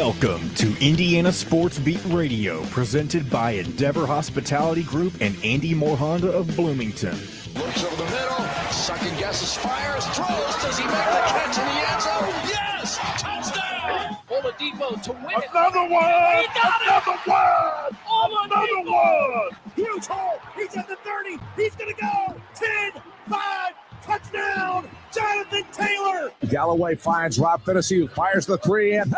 Welcome to Indiana Sports Beat Radio, presented by Endeavor Hospitality Group and Andy Moore Honda of Bloomington. Looks over the middle, second guesses, fires, throws. Does he make the catch in the end zone? Yes! Touchdown! Oladipo to win it. Another one! He got Another it! one! Oladipo! Another one! Huge hole. He's at the 30. He's going to go. 10, 5, touchdown, Jonathan Taylor. Galloway finds Rob Finnessy, who fires the three, and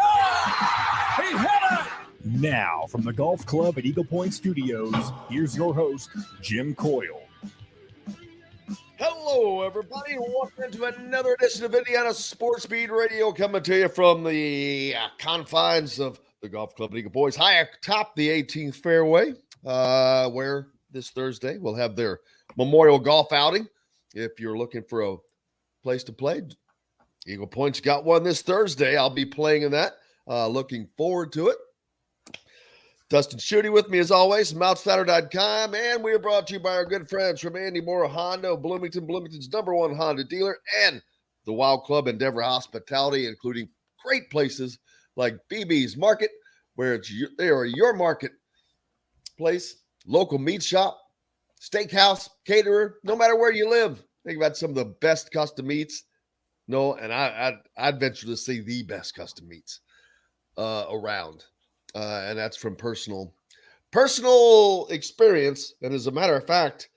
he hit it! Now, from the Golf Club at Eagle Point Studios, here's your host, Jim Coyle. Hello, everybody, and welcome to another edition of Indiana Sports Beat Radio, coming to you from the confines of the Golf Club at Eagle Boys, high atop the 18th fairway, where this Thursday we'll have their Memorial Golf outing. If you're looking for a place to play, Eagle Point's got one this Thursday. I'll be playing in that. Looking forward to it. Dustin Schutte with me as always, MouthFatter.com, and we are brought to you by our good friends from Andy Moore Honda of Bloomington, Bloomington's #1 Honda dealer, and the Wild Club Endeavor Hospitality, including great places like BB's Market, where they are your market place, local meat shop, steakhouse, caterer, no matter where you live. Think about some of the best custom meats. No, and I'd venture to say the best custom meats around. And that's from personal experience. And as a matter of fact,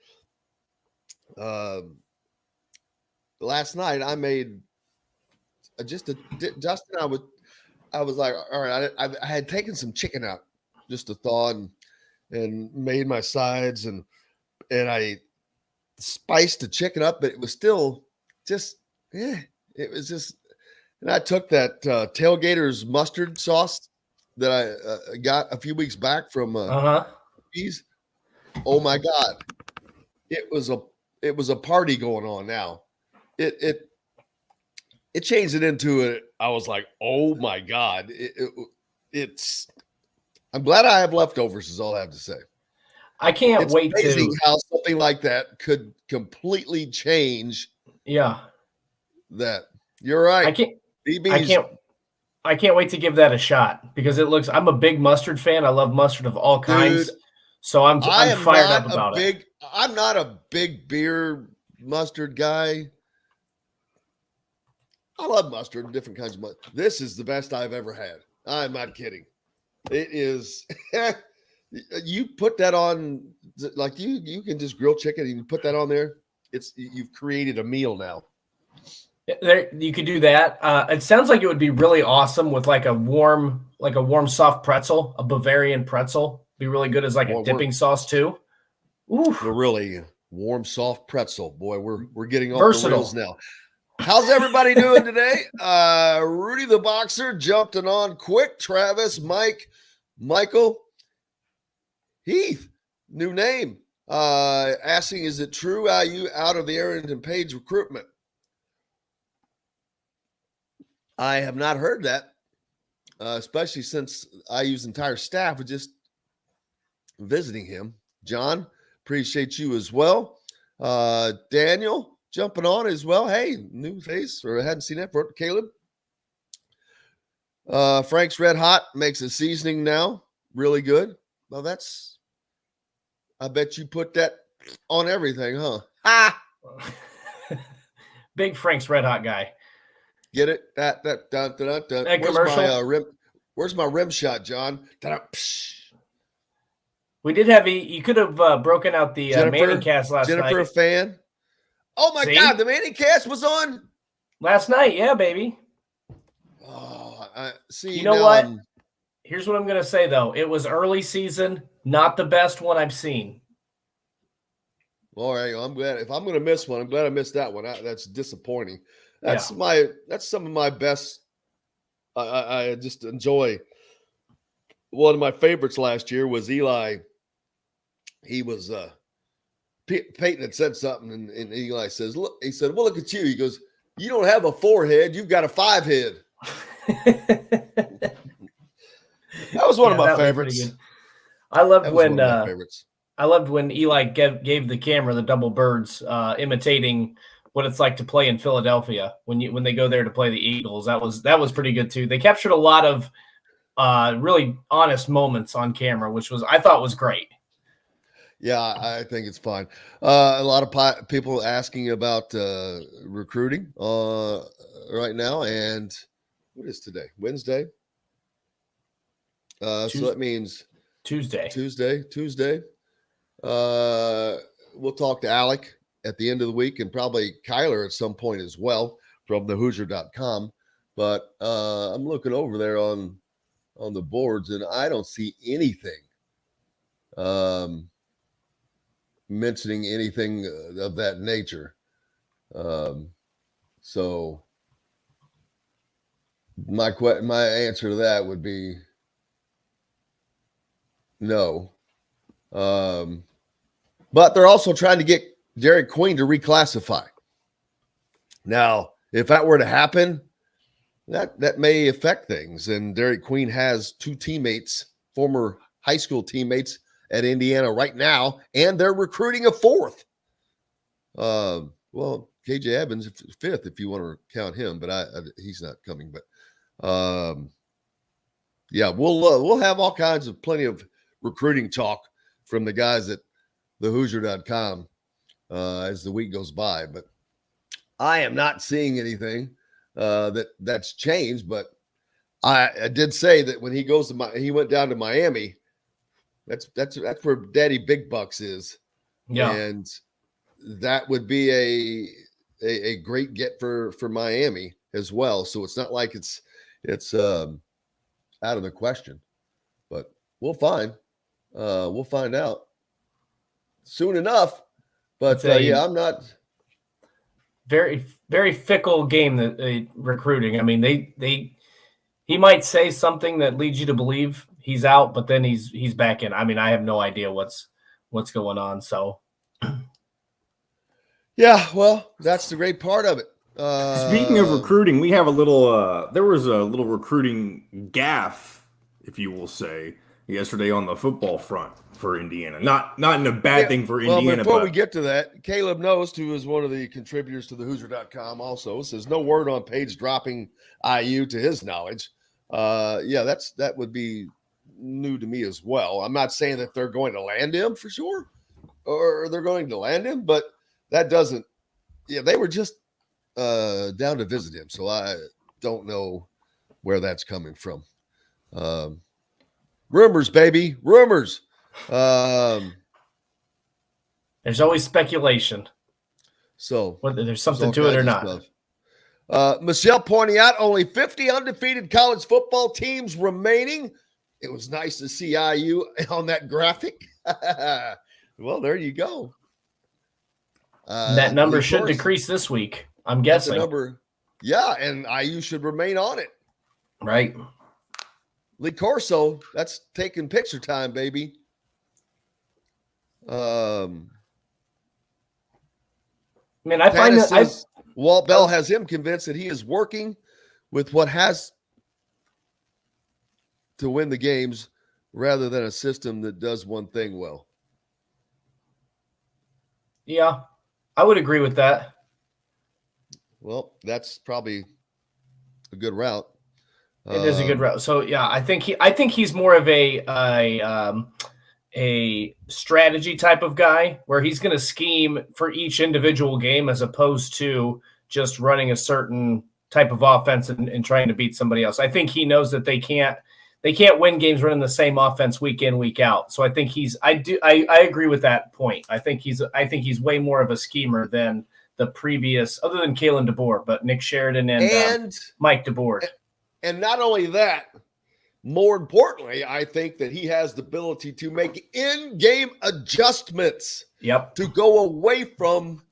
last night I made Justin. I was like, all right, I had taken some chicken out just to thaw and made my sides and I spiced the chicken up, but it was still just, it was just, and I took that Tailgater's mustard sauce that I got a few weeks back from Bees. Oh my God. It was a party going on now. It changed it into it. I was like, oh my God. I'm glad I have leftovers is all I have to say. I can't wait to see how something like that could completely change. Yeah. That. You're right. I can't wait to give that a shot because I'm a big mustard fan. I love mustard of all kinds. Dude, so I'm fired up about it. I'm not a big beer mustard guy. I love mustard, different kinds of mustard. This is the best I've ever had. I'm not kidding. It is. You put that on, like you can just grill chicken and you put that on there. You've created a meal now. You could do that. It sounds like it would be really awesome with like a warm soft pretzel, a Bavarian pretzel. Be really good as like a dipping sauce too. Ooh, a really warm, soft pretzel. Boy, we're getting off versatile. The rails now. How's everybody doing today? Rudy the Boxer jumped on quick. Travis, Mike, Michael, Heath, new name. Asking, is it true IU out of the Arrington Page recruitment? I have not heard that, especially since IU's entire staff was just visiting him. John, appreciate you as well. Daniel, jumping on as well. Hey, new face, or I hadn't seen that for Caleb. Frank's Red Hot makes a seasoning now. Really good. Well, I bet you put that on everything, huh? Ah! Big Frank's Red Hot guy. Get it? That dun. That commercial. Where's my rim shot, John? We did have you could have broken out the Manning cast last night. Jennifer, a fan. Oh my God, the Manning cast was on last night. Yeah, baby. Oh, I see. You know what? Here's what I'm gonna say though. It was early season, not the best one I've seen. All right, well, I'm glad. If I'm gonna miss one, I'm glad I missed that one. That's disappointing. That's some of my best. I just enjoy. One of my favorites last year was Eli. He was Peyton had said something, and Eli says, "Look," he said, "Well, look at you." He goes, "You don't have a 4-head, you've got a 5-head." That was one of my favorites. I loved when Eli gave the camera the double birds, imitating what it's like to play in Philadelphia when they go there to play the Eagles. That was pretty good too. They captured a lot of really honest moments on camera, which I thought was great. Yeah, I think it's fine. A lot of people asking about recruiting right now. And what is today? Wednesday? So that means Tuesday. We'll talk to Alec at the end of the week and probably Kyler at some point as well from the Hoosier.com. But I'm looking over there on the boards and I don't see anything mentioning anything of that nature. So my answer to that would be no. But they're also trying to get Derek Queen to reclassify. Now, if that were to happen, that may affect things. And Derek Queen has 2 teammates, former high school teammates at Indiana right now, and they're recruiting a 4th. Well, KJ Evans 5th if you want to count him, but he's not coming. But yeah, we'll have all kinds of plenty of recruiting talk from the guys at the Hoosier.com as the week goes by. But I am not seeing anything that's changed. But I did say that when he went down to Miami. That's where Daddy Big Bucks is. Yeah. And that would be a great get for Miami as well. So it's not like it's out of the question. But we'll find out soon enough. But yeah, I'm not very, very fickle game that recruiting. I mean, he might say something that leads you to believe he's out, but then he's back in. I mean, I have no idea what's going on. So, yeah, well, that's the great part of it. Speaking of recruiting, we have a little. There was a little recruiting gaffe, if you will say, yesterday on the football front for Indiana. Not in a bad thing for Indiana. Before we get to that, Caleb Nost, who is one of the contributors to the Hoosier.com, also says no word on Page dropping IU to his knowledge. Yeah, that would be new to me as well. I'm not saying that they're going to land him for sure, or they're going to land him, but that doesn't. Yeah, they were just down to visit him, so I don't know where that's coming from. Rumors, baby, rumors. There's always speculation. So whether there's something to it or not. Michelle pointing out only 50 undefeated college football teams remaining. It was nice to see IU on that graphic. Well, there you go. That number should decrease this week, I'm guessing. Yeah, and IU should remain on it. Right. DeCourcy, that's taking picture time, baby. I mean, I find that Walt Bell has him convinced that he is working with what has to win the games rather than a system that does one thing well. Yeah, I would agree with that. Well, that's probably a good route. It is a good route. So yeah, I think he's more of a strategy type of guy where he's going to scheme for each individual game as opposed to just running a certain type of offense and trying to beat somebody else. I think he knows that they can't win games running the same offense week in, week out. So I think I agree with that point. I think he's way more of a schemer than the previous, other than Kalen DeBoer, but Nick Sheridan and Mike DeBoer. And not only that, more importantly, I think that he has the ability to make in-game adjustments. Yep. To go away from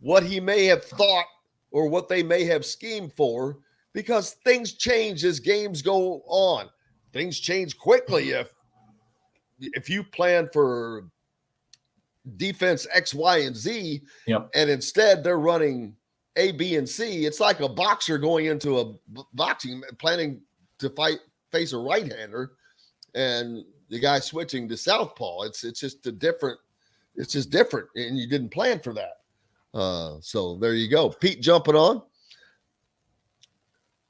what he may have thought or what they may have schemed for, because things change as games go on. Things change quickly. If you plan for defense X, Y, and Z, yep, and instead they're running A, B, and C, it's like a boxer going into a boxing planning to face a right-hander, and the guy switching to southpaw. It's just different, and you didn't plan for that. So there you go. Pete jumping on.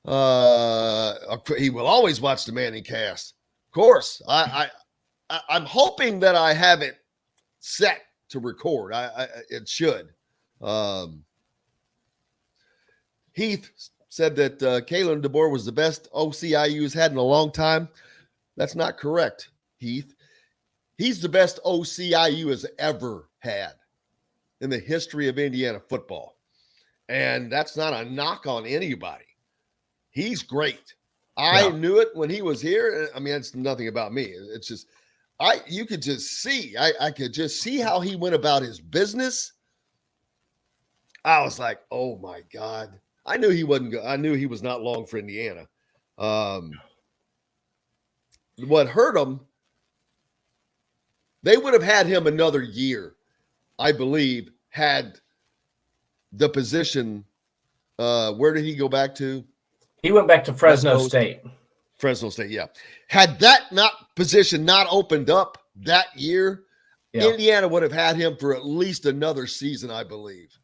He will always watch the Manning cast. Of course. I'm hoping that I have it set to record. It should. Heath said that Kalen DeBoer was the best OCIU's had in a long time. That's not correct, Heath. He's the best OCIU has ever had in the history of Indiana football. And that's not a knock on anybody. He's great. I knew it when he was here. I mean, it's nothing about me. It's just, you could just see, I could just see how he went about his business. I was like, oh my God. I knew he wasn't good. I knew he was not long for Indiana. What hurt him, they would have had him another year, I believe, had the position. Where did he go back to? He went back to Fresno State. Fresno State, yeah. Had that position not opened up that year, Indiana would have had him for at least another season, I believe.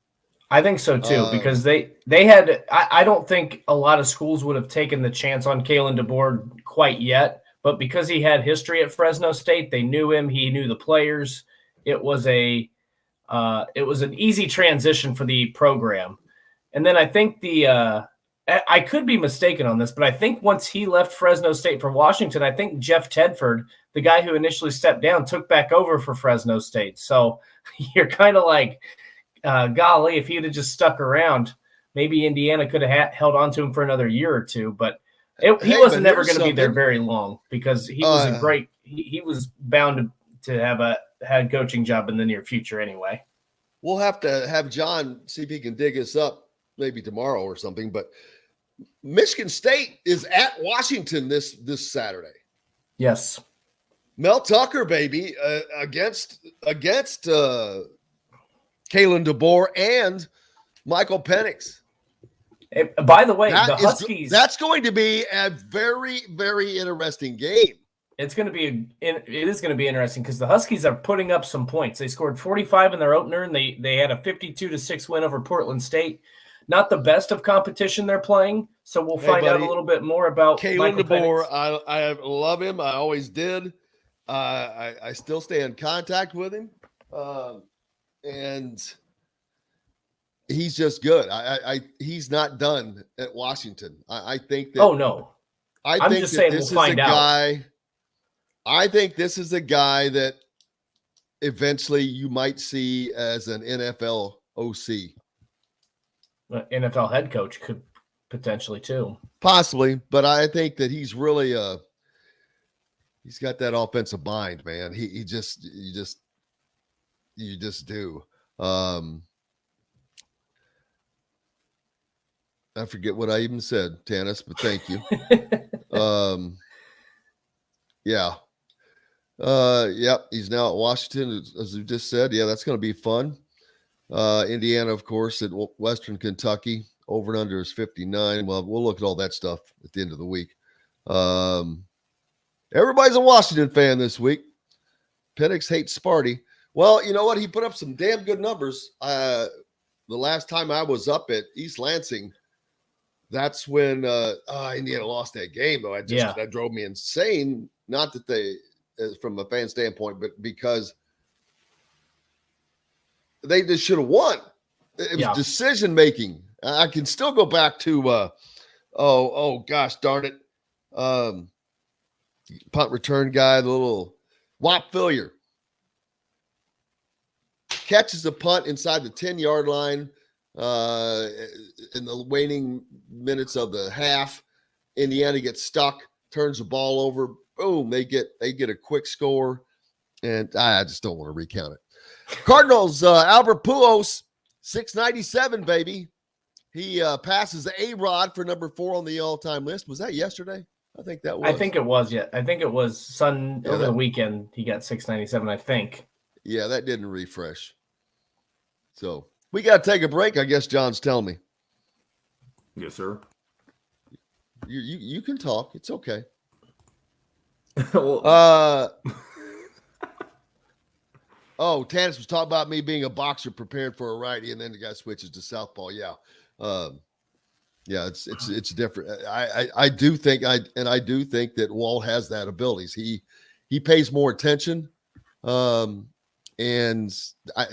I think so too, because they had. I don't think a lot of schools would have taken the chance on Kalen DeBoer quite yet, but because he had history at Fresno State, they knew him. He knew the players. It was an easy transition for the program. And then I think I could be mistaken on this, but I think once he left Fresno State for Washington, I think Jeff Tedford, the guy who initially stepped down, took back over for Fresno State. So you're kind of like, golly, if he'd have just stuck around, maybe Indiana could have held on to him for another year or two. But he wasn't never going to be there very long because he was a great. He was bound to have a head coaching job in the near future anyway. We'll have to have John see if he can dig us up maybe tomorrow or something. But Michigan State is at Washington this Saturday. Yes, Mel Tucker, baby, against Kalen DeBoer and Michael Penix. By the way, the Huskies. That's going to be a very, very interesting game. It is going to be interesting because the Huskies are putting up some points. They scored 45 in their opener, and they had a 52-6 win over Portland State. Not the best of competition they're playing, so we'll find out a little bit more about Kalen DeBoer. I love him. I always did. I still stay in contact with him. And he's just good. He's not done at Washington. I think that. Oh no, I'm just saying we'll find out. I think this is a guy that eventually you might see as an NFL OC. NFL head coach could potentially too. Possibly, but I think that he's really he's got that offensive mind, man. You just do. I forget what I even said, Tanis, but thank you. Yeah. Yep. He's now at Washington, as we just said. Yeah, that's going to be fun. Indiana, of course, at Western Kentucky. Over and under is 59. Well, we'll look at all that stuff at the end of the week. Everybody's a Washington fan this week. Penix hates Sparty. Well, you know what? He put up some damn good numbers. The last time I was up at East Lansing, that's when Indiana lost that game, though. That drove me insane. Not that they, from a fan standpoint, but because they just should have won. It was decision making. I can still go back to, gosh darn it, punt return guy, the little Whop Fillier. Catches a punt inside the 10-yard line in the waning minutes of the half. Indiana gets stuck, turns the ball over. Boom, they get a quick score. And I just don't want to recount it. Cardinals, Albert Pujols, 697, baby. He passes A-Rod for number 4 on the all-time list. Was that yesterday? I think that was. I think it was, yeah. I think it was over the weekend he got 697, I think. Yeah, that didn't refresh. So we got to take a break, I guess John's telling me. Yes, sir. You can talk. It's okay. Tanis was talking about me being a boxer prepared for a righty, and then the guy switches to southpaw. Yeah. Yeah, it's different. I do think that Walt has that abilities. He pays more attention, and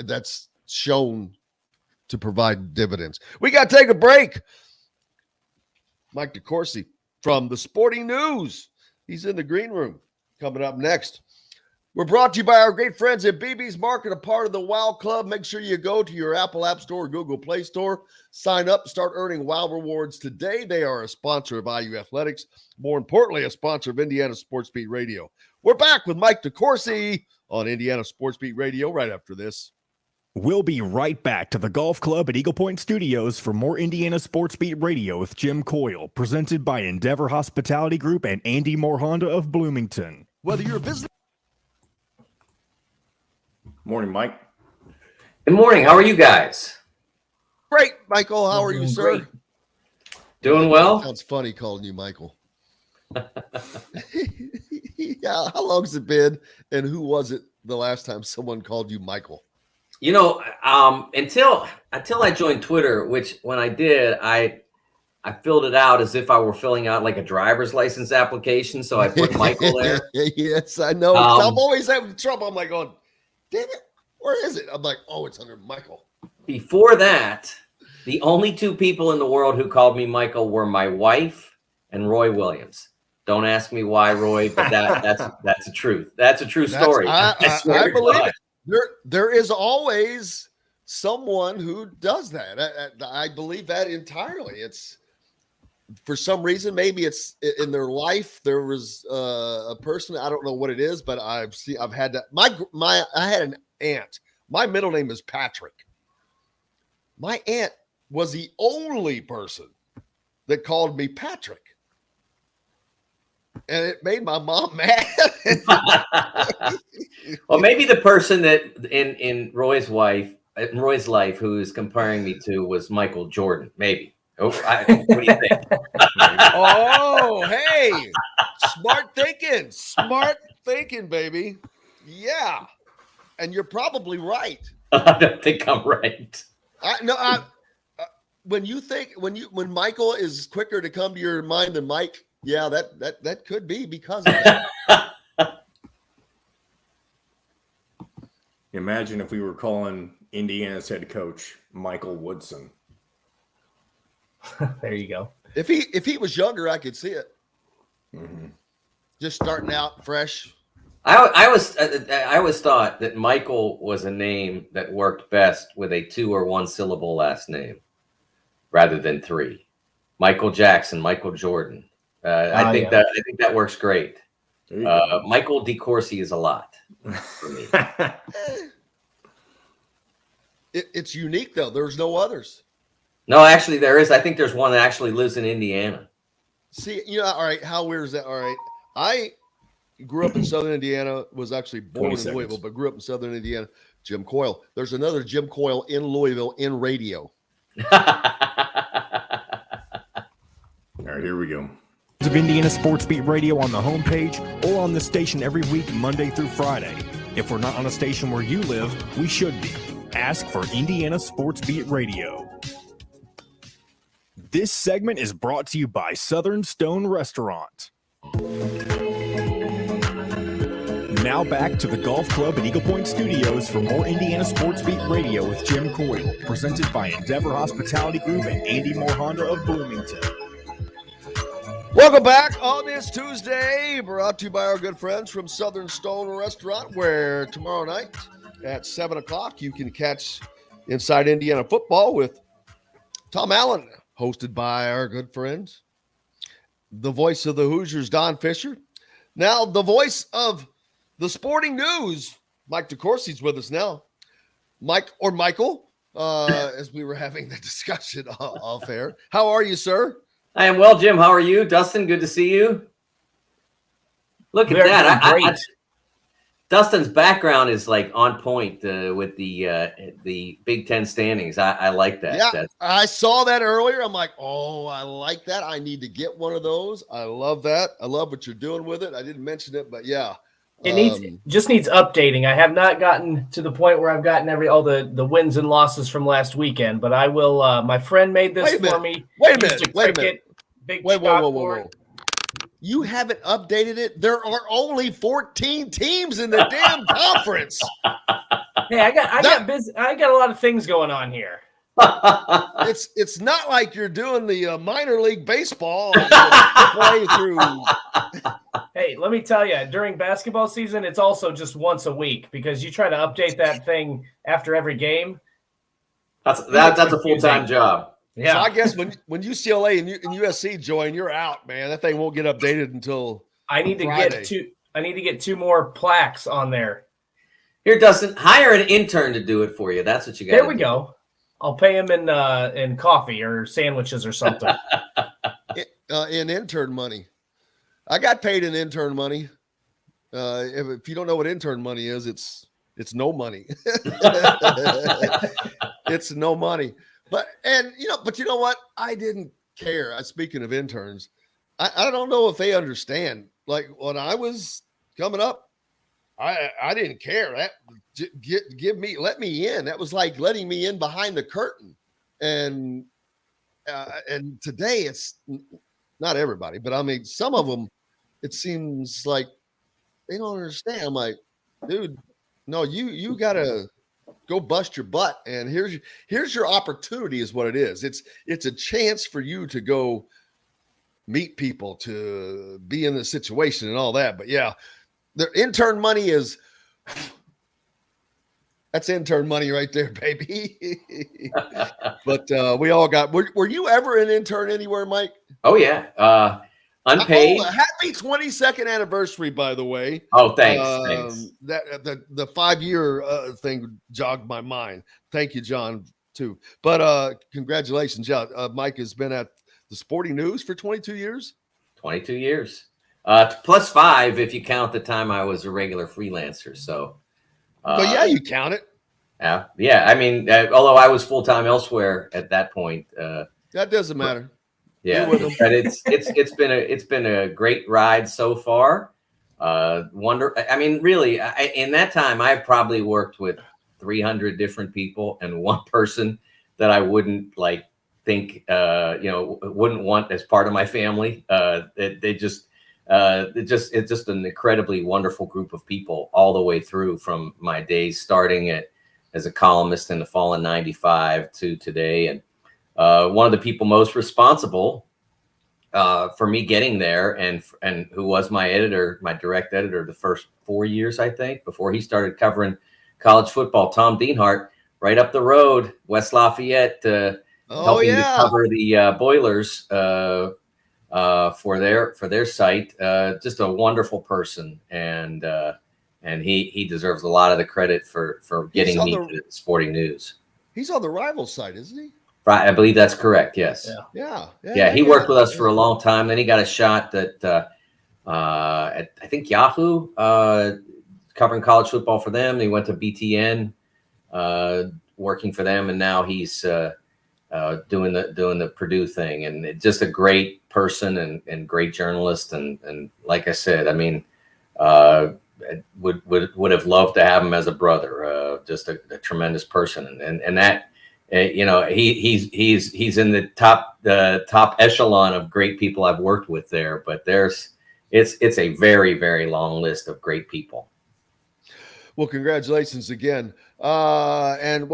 that's shown to provide dividends. We got to take a break. Mike DeCourcy from the Sporting News. He's in the green room. Coming up next. We're brought to you by our great friends at BB's Market, a part of the WOW Club. Make sure you go to your Apple App Store or Google Play Store. Sign up, start earning WOW rewards today. They are a sponsor of IU Athletics. More importantly, a sponsor of Indiana Sports Beat Radio. We're back with Mike DeCourcy on Indiana Sports Beat Radio right after this. We'll be right back to the Golf Club at Eagle Point Studios for more Indiana Sports Beat Radio with Jim Coyle, presented by Endeavor Hospitality Group and Andy Moore Honda of Bloomington. Whether you're visiting. Morning, Mike. Good morning. How are you guys? Great, Michael. How are you, sir? Great. Doing well. Sounds funny calling you Michael. Yeah, how long has it been, and who was it the last time someone called you Michael? You know, until I joined Twitter, which when I did, I filled it out as if I were filling out like a driver's license application. So I put Michael there. Yes, I know. I'm always having trouble. I'm like, going, damn it, where is it? I'm like, oh, it's under Michael. Before that, the only two people in the world who called me Michael were my wife and Roy Williams. Don't ask me why, Roy, but that's the truth. That's a true story. I believe it. There is always someone who does that. I believe that entirely. It's for some reason, maybe it's in their life. There was a person, I don't know what it is, but I've had that. I had an aunt. My middle name is Patrick. My aunt was the only person that called me Patrick. And it made my mom mad. Well, maybe the person that in Roy's life who is comparing me to was Michael Jordan. Maybe. Oh, what do you think? Oh, hey, smart thinking, baby. Yeah, and you're probably right. I don't think I'm right. When Michael is quicker to come to your mind than Mike. Yeah, that could be because of that. Imagine if we were calling Indiana's head coach Michael Woodson. There you go. If he was younger, I could see it. Mm-hmm. Just starting out fresh. I always thought that Michael was a name that worked best with a 2 or 1 syllable last name rather than 3. Michael Jackson, Michael Jordan. I think that works great. Michael DeCourcy is a lot for me. It's unique though. There's no others. No, actually there is. I think there's one that actually lives in Indiana. See, all right. How weird is that? All right. I grew up in Southern Indiana, was actually born in Louisville, but grew up in Southern Indiana. Jim Coyle. There's another Jim Coyle in Louisville in radio. All right, here we go. Of Indiana Sports Beat Radio on the homepage or on the station every week, Monday through Friday. If we're not on a station where you live, we should be. Ask for Indiana Sports Beat Radio. This segment is brought to you by Southern Stone Restaurant. Now back to the Golf Club at Eagle Point Studios for more Indiana Sports Beat Radio with Jim Coyle, presented by Endeavor Hospitality Group and Andy Moore Honda of Bloomington. Welcome back on this Tuesday, brought to you by our good friends from Southern Stone Restaurant, where tomorrow night at 7 o'clock you can catch Inside Indiana Football with Tom Allen, hosted by our good friends, the voice of the Hoosiers, Don Fisher. Now, the voice of the Sporting News, Mike DeCourcy's with us now. Michael, as we were having the discussion off air. How are you, sir? I am well, Jim. How are you? Dustin, good to see you. Look at that. Dustin's background is like on point with the Big Ten standings. I like that. Yeah, I saw that earlier. I'm like, oh, I like that. I need to get one of those. I love that. I love what you're doing with it. I didn't mention it, but yeah. It just needs updating. I have not gotten to the point where I've gotten all the wins and losses from last weekend, but I will. My friend made this for me. Wait a minute. Big Whoa. You haven't updated it? There are only 14 teams in the damn conference. Hey, I got busy. I got a lot of things going on here. It's not like you're doing the minor league baseball play through. Hey, let me tell you, during basketball season, it's also just once a week because you try to update that thing after every game. That's a full-time job. Yeah. So I guess when UCLA and USC join, you're out, man. That thing won't get updated until I need to get two more plaques on there. Here, Dustin, hire an intern to do it for you. That's what you got. There we go. I'll pay him in coffee or sandwiches or something. In intern money. I got paid in intern money. If you don't know what intern money is, it's no money. It's no money. But you know what? I didn't care. Speaking of interns, I don't know if they understand. Like when I was coming up, I didn't care. That let me in. That was like letting me in behind the curtain. And today it's not everybody, but I mean some of them. It seems like they don't understand. I'm like, dude, no, you gotta go bust your butt, and here's your opportunity is what it is. It's a chance for you to go meet people, to be in the situation and all that. But yeah, the intern money that's intern money right there, baby. But we all got. Were you ever an intern anywhere, Mike? Oh yeah. Unpaid. Happy 22nd anniversary, by the way. Oh, thanks. That the 5-year thing jogged my mind. Thank you, John, too. But congratulations, yeah. Mike has been at the Sporting News for 22 years. 22 years, plus 5 if you count the time I was a regular freelancer. So, but yeah, you count it. Yeah. I mean, although I was full time elsewhere at that point, that doesn't matter. Yeah, but it's been a great ride so far. I mean, really, in that time, I've probably worked with 300 different people, and one person that I wouldn't think, wouldn't want as part of my family. It's just an incredibly wonderful group of people all the way through from my days starting as a columnist in the fall of '95 to today, and. One of the people most responsible for me getting there and who was my direct editor the first 4 years, I think, before he started covering college football, Tom Dienhart, right up the road, West Lafayette, helping to cover the Boilers for their site. Just a wonderful person. And he deserves a lot of the credit for getting me to the Sporting News. He's on the rival site, isn't he? Right, I believe that's correct. Yes. Yeah. He worked with us for a long time. Then he got a shot at I think Yahoo, covering college football for them. He went to BTN, working for them, and now he's doing the Purdue thing. And just a great person and great journalist. And like I said, I mean, would have loved to have him as a brother. Just a tremendous person, and that. He's in the top echelon of great people I've worked with there, but it's a very, very long list of great people. Well, congratulations again. And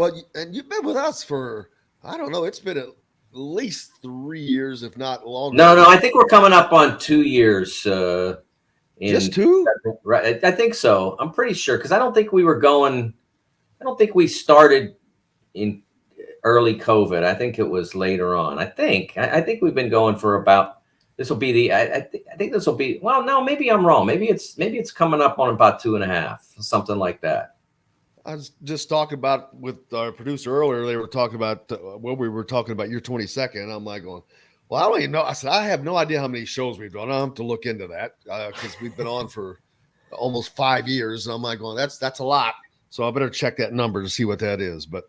you've been with us for, I don't know, it's been at least 3 years, if not longer. No, I think we're coming up on 2 years. Just 2? Right. I think so. I'm pretty sure. Cause I don't think we started in early COVID. I think it was later on. I think we've been going for about. This will be I think this will be. Well, no, maybe I'm wrong. Maybe it's coming up on about 2.5, something like that. I was just talking about with our producer earlier. They were talking about we were talking about your 22nd. And I'm like going, well, I don't even know. I said I have no idea how many shows we've done. I have to look into that because we've been on for almost 5 years. And I'm like going, that's a lot. So I better check that number to see what that is. But.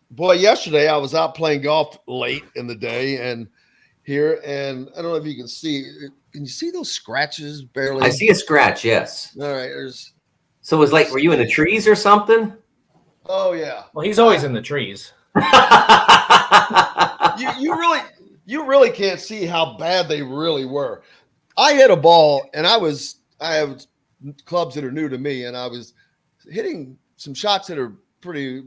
Boy, yesterday I was out playing golf late in the day, and here, and I don't know if you can see. Can you see those scratches barely? I see a scratch. Yes. All right. There's. So it's like, were you in the trees or something? Oh yeah. Well, he's always in the trees. You really can't see how bad they really were. I hit a ball, and I have clubs that are new to me, and I was hitting some shots that are pretty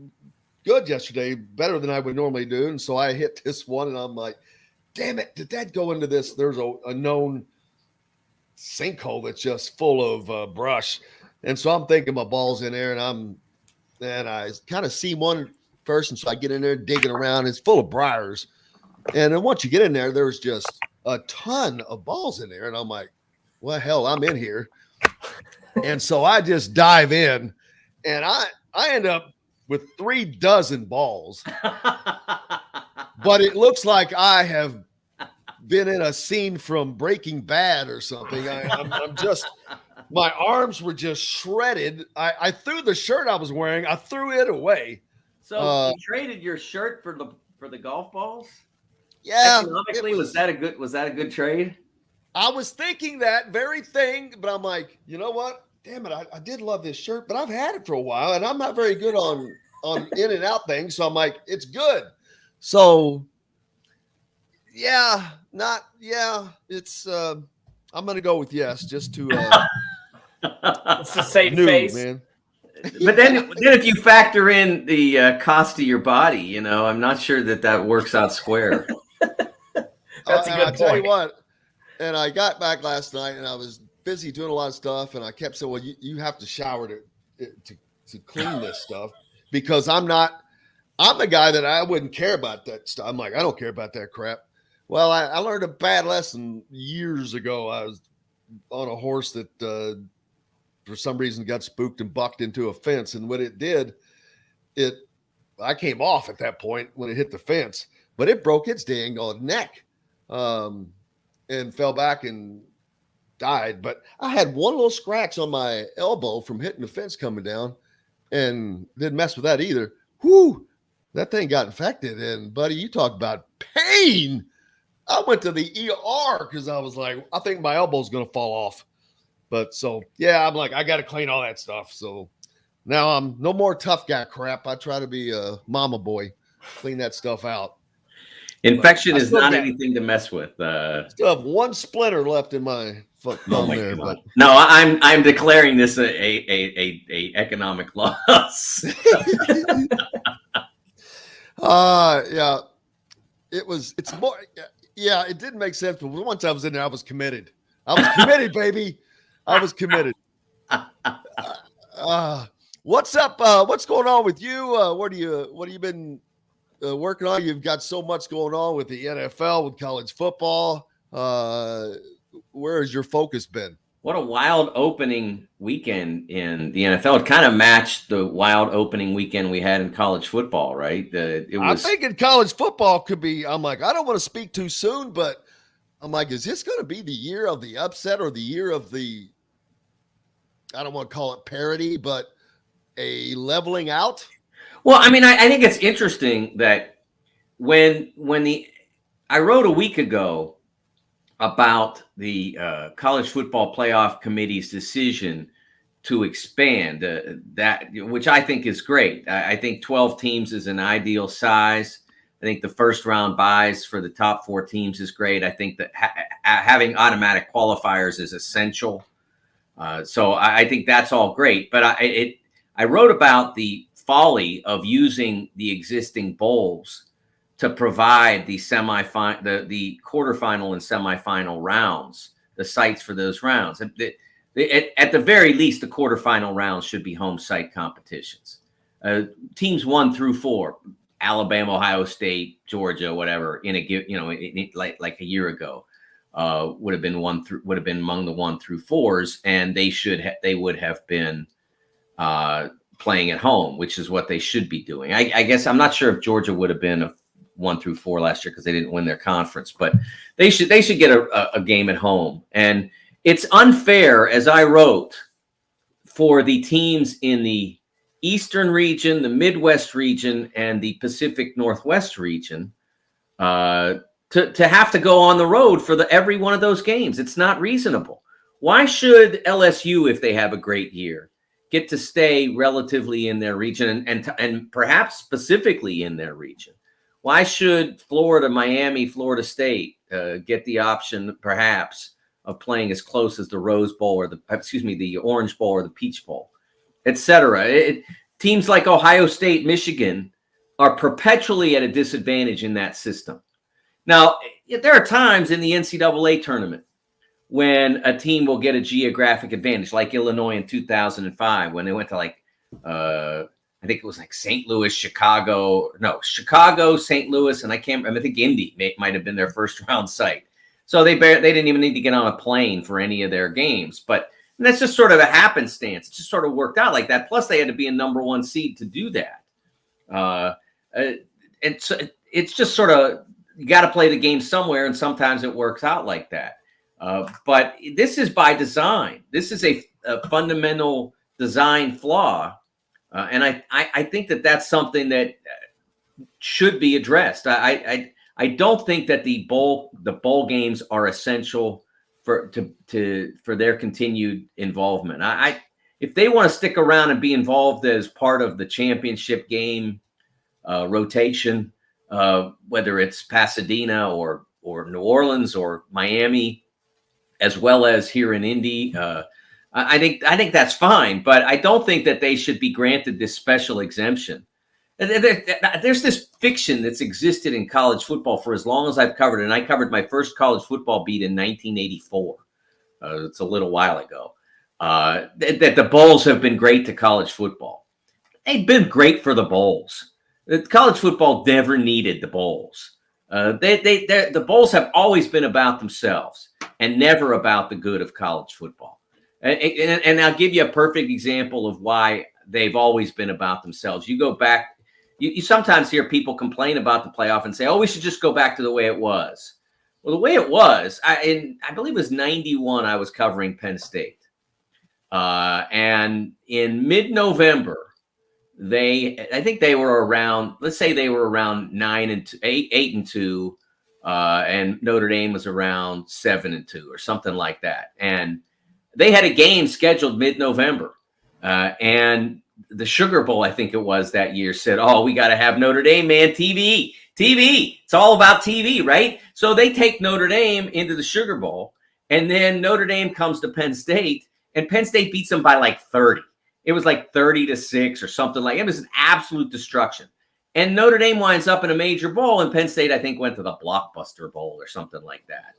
good yesterday, better than I would normally do. And so I hit this one, and I'm like, damn it, did that go into this? There's a known sinkhole that's just full of brush. And so I'm thinking my ball's in there, and I kind of see one first. And so I get in there digging around. It's full of briars. And then once you get in there, there's just a ton of balls in there. And I'm like, well, hell, I'm in here. And so I just dive in, and I end up with 36 balls. But it looks like I have been in a scene from Breaking Bad or something. I'm just, my arms were just shredded. I threw the shirt I was wearing. I threw it away. So you traded your shirt for the golf balls? Yeah. Economically, was that a good trade? I was thinking that very thing, but I'm like, you know what? Damn it. I did love this shirt, but I've had it for a while, and I'm not very good on in and out things. So I'm like, it's good. So it's I'm gonna go with yes, just to it's a safe face, man. But then if you factor in the cost of your body, I'm not sure that works out square. That's a good point. Tell you what, and I got back last night, and I was busy doing a lot of stuff, and I kept saying, well, you have to shower to clean this stuff, because I'm a guy that I wouldn't care about that stuff. I'm like, I don't care about that crap. Well, I learned a bad lesson years ago. I was on a horse that for some reason got spooked and bucked into a fence. And when it did, I came off at that point when it hit the fence, but it broke its dang on neck and fell back and died. But I had one little scratch on my elbow from hitting the fence coming down, and didn't mess with that either. Whew, that thing got infected. And buddy, you talk about pain. I went to the ER because I was like, I think my elbow's going to fall off. But so, yeah, I'm like, I got to clean all that stuff. So now I'm no more tough guy crap. I try to be a mama boy, clean that stuff out. Infection is not anything to mess with. Still have one splinter left in my foot there. But no, I'm declaring this a economic loss. Yeah, it's more. Yeah, it didn't make sense. But once I was in there, I was committed. I was committed, baby. I was committed. What's up? What's going on with you? What have you been working on? You've got so much going on with the NFL, with college football. Where has your focus been? What a wild opening weekend in the NFL. It kind of matched the wild opening weekend we had in college football, right? I'm thinking college football could be, I'm like, I don't want to speak too soon, but I'm like, is this going to be the year of the upset or the year of the, I don't want to call it parity, but a leveling out? Well, I mean, I think it's interesting that when I wrote a week ago about the college football playoff committee's decision to expand that, which I think is great. I think 12 teams is an ideal size. I think the first round buys for the top 4 teams is great. I think that having automatic qualifiers is essential. So I think that's all great. But I wrote about the folly of using the existing bowls to provide the the quarterfinal and semifinal rounds, the sites for those rounds. At the very least, the quarterfinal rounds should be home site competitions. Teams 1 through 4, Alabama, Ohio State, Georgia, whatever, like a year ago, would have been among the 1 through 4s, and they would have been playing at home, which is what they should be doing. I guess I'm not sure if Georgia would have been a 1 through 4 last year because they didn't win their conference, but they should get a game at home. And it's unfair, as I wrote, for the teams in the Eastern region, the Midwest region, and the Pacific Northwest region to have to go on the road for every one of those games. It's not reasonable. Why should LSU, if they have a great year, get to stay relatively in their region and perhaps specifically in their region? Why should Florida, Miami, Florida State get the option perhaps of playing as close as the Rose Bowl or the Orange Bowl or the Peach Bowl, etc.? Teams like Ohio State, Michigan are perpetually at a disadvantage in that system. Now, there are times in the NCAA tournament when a team will get a geographic advantage, like Illinois in 2005 when they went to I think it was like St. Louis, Chicago, St. Louis, and I think Indy might have been their first round site. So they didn't even need to get on a plane for any of their games. But that's just sort of a happenstance. It just sort of worked out like that. Plus, they had to be a number one seed to do that. It's just sort of, you got to play the game somewhere, and sometimes it works out like that. But this is by design. This is a fundamental design flaw. And I think that that's something that should be addressed. I don't think that the bowl games are essential for their continued involvement. If they want to stick around and be involved as part of the championship game rotation, whether it's Pasadena or New Orleans or Miami, as well as here in Indy, I think that's fine, but I don't think that they should be granted this special exemption. There's this fiction that's existed in college football for as long as I've covered it, and I covered my first college football beat in 1984. It's a little while ago. That the Bulls have been great to college football. They've been great for the Bulls. College football never needed the Bulls. The Bulls have always been about themselves and never about the good of college football. And I'll give you a perfect example of why they've always been about themselves. You go back, you sometimes hear people complain about the playoff and say, oh, we should just go back to the way it was. Well, the way it was, I believe it was 91, I was covering Penn State. And in mid-November, I think they were around, let's say they were around 8-2, and Notre Dame was around 7-2 or something like that. And they had a game scheduled mid-November, and the Sugar Bowl, I think it was that year, said, oh, we got to have Notre Dame, man, TV. It's all about TV, right? So they take Notre Dame into the Sugar Bowl, and then Notre Dame comes to Penn State, and Penn State beats them by like 30. It was like 30-6 or something like that. It was an absolute destruction. And Notre Dame winds up in a major bowl, and Penn State, I think, went to the Blockbuster Bowl or something like that.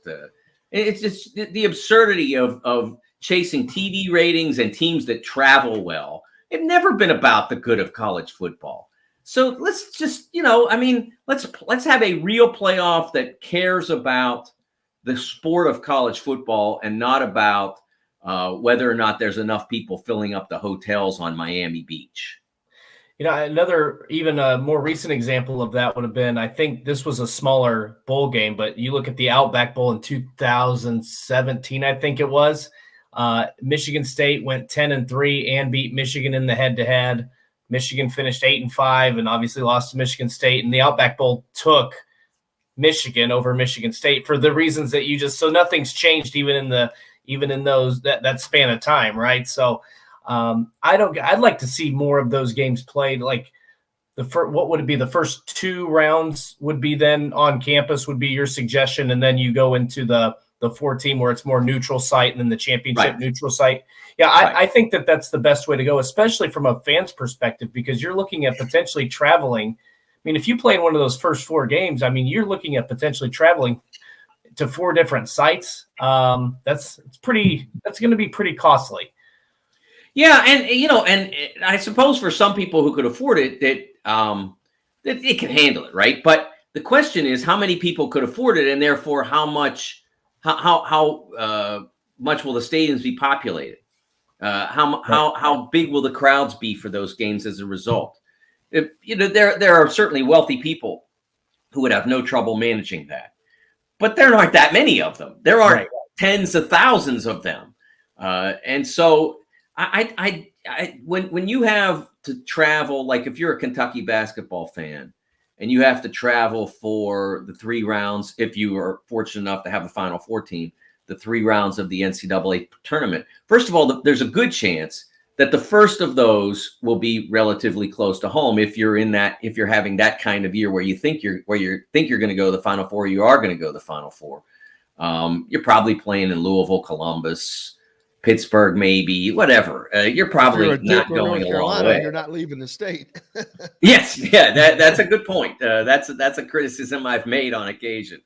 It's just the absurdity of chasing TV ratings and teams that travel well. It's never been about the good of college football. So let's just, let's have a real playoff that cares about the sport of college football and not about whether or not there's enough people filling up the hotels on Miami Beach. Another even a more recent example of that would have been, I think this was a smaller bowl game, but you look at the Outback Bowl in 2017, I think it was. Michigan State went 10-3 and beat Michigan in the head-to-head. Michigan finished 8-5 and obviously lost to Michigan State. And the Outback Bowl took Michigan over Michigan State for the reasons that you just. So nothing's changed even in those that span of time, right? So I'd like to see more of those games played. Like what would it be? The first two rounds would be then on campus would be your suggestion, and then you go into the 4-team where it's more neutral site and then the championship neutral site. Yeah, I think that's the best way to go, especially from a fan's perspective, because you're looking at potentially traveling. I mean, if you play in one of those first four games, I mean, you're looking at potentially traveling to 4 different sites. That's going to be pretty costly. Yeah, and I suppose for some people who could afford it, that it can handle it, right? But the question is, how many people could afford it, and therefore how much much will the stadiums be populated? How big will the crowds be for those games as a result? There are certainly wealthy people who would have no trouble managing that, but there aren't that many of them. There aren't tens of thousands of them, and so when you have to travel, like if you're a Kentucky basketball fan and you have to travel for the 3 rounds, if you are fortunate enough to have a Final Four team, the 3 rounds of the NCAA tournament. First of all, there's a good chance that the first of those will be relatively close to home if you're having that kind of year where you think you're going to go to the Final Four, you are going to go to the Final Four. You're probably playing in Louisville, Columbus, Pittsburgh, maybe, whatever. You're probably not going a long way. You're not leaving the state. Yes, yeah, that's a good point. That's a criticism I've made on occasion.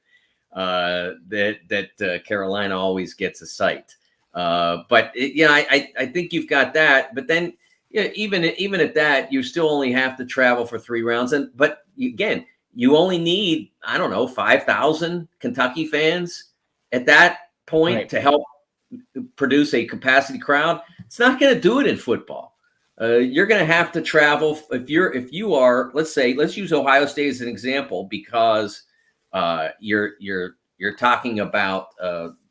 That Carolina always gets a site. But I think you've got that. But then even at that, you still only have to travel for 3 rounds. But again, you only need, I don't know, 5,000 Kentucky fans at that point to help produce a capacity crowd. It's not going to do it in football. You're going to have to travel if you are, let's use Ohio State as an example, because you're talking about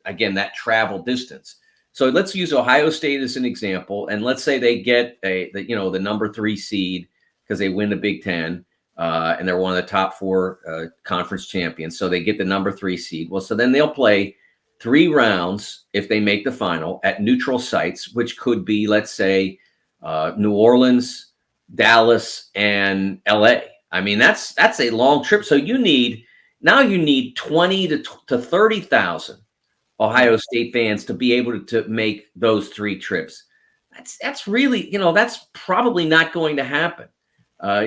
again, that travel distance. So let's use Ohio State as an example, and let's say they get the number 3 seed because they win the Big Ten, and they're one of the top 4 conference champions. So they get the number 3 seed. Well, so then they'll play 3 rounds if they make the final at neutral sites, which could be, let's say, New Orleans, Dallas, and LA. I mean, that's a long trip. So you need 20 to 30,000 Ohio State fans to be able to make those 3 trips. That's really, that's probably not going to happen.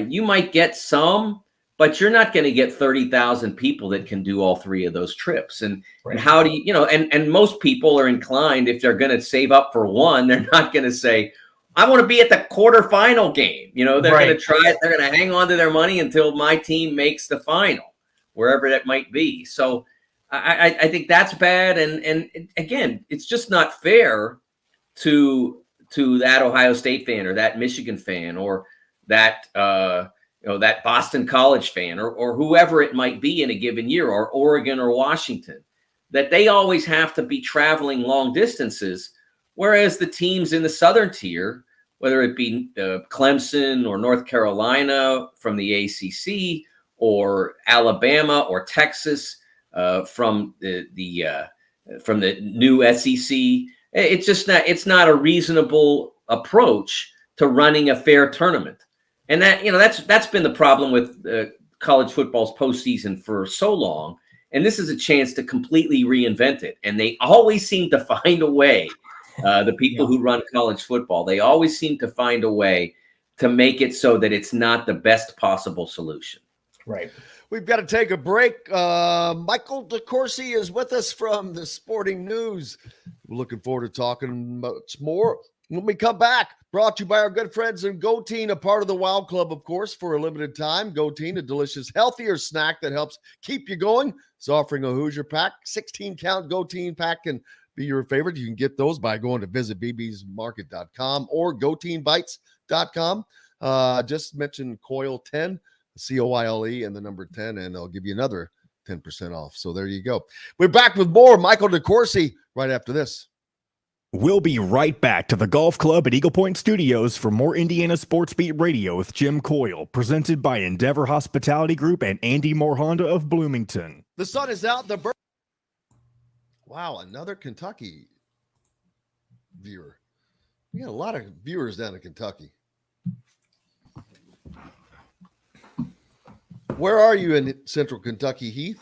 You might get some, but you're not going to get 30,000 people that can do all 3 of those trips. And how do you, and most people are inclined, if they're going to save up for one, they're not going to say, I want to be at the quarterfinal game. They're going to try it. They're going to hang on to their money until my team makes the final, wherever that might be. So I think that's bad. And again, it's just not fair to that Ohio State fan or that Michigan fan or that, that Boston College fan or whoever it might be in a given year, or Oregon or Washington, that they always have to be traveling long distances. Whereas the teams in the Southern tier, whether it be Clemson or North Carolina from the ACC or Alabama or Texas, from the new SEC, it's not a reasonable approach to running a fair tournament. And that's been the problem with college football's postseason for so long. And this is a chance to completely reinvent it. And they always seem to find a way. The people who run college football, they always seem to find a way to make it so that it's not the best possible solution. Right. We've got to take a break. Michael DeCourcy is with us from the Sporting News. We're looking forward to talking much more when we come back. Brought to you by our good friends in Goteen, a part of the Wild Club, of course, for a limited time. Goteen, a delicious, healthier snack that helps keep you going. It's offering a Hoosier pack. 16-count Goteen pack can be your favorite. You can get those by going to visit bbsmarket.com or goteenbites.com. Just mention Coil 10. COILE and the number 10, and I'll give you another 10% off. So there you go. We're back with more Michael DeCourcy right after this. We'll be right back to the Golf Club at Eagle Point Studios for more Indiana Sports Beat Radio with Jim Coyle, presented by Endeavor Hospitality Group and Andy Moore Honda of Bloomington. The sun is out. Wow, another Kentucky viewer. We got a lot of viewers down in Kentucky. Where are you in Central Kentucky, Heath?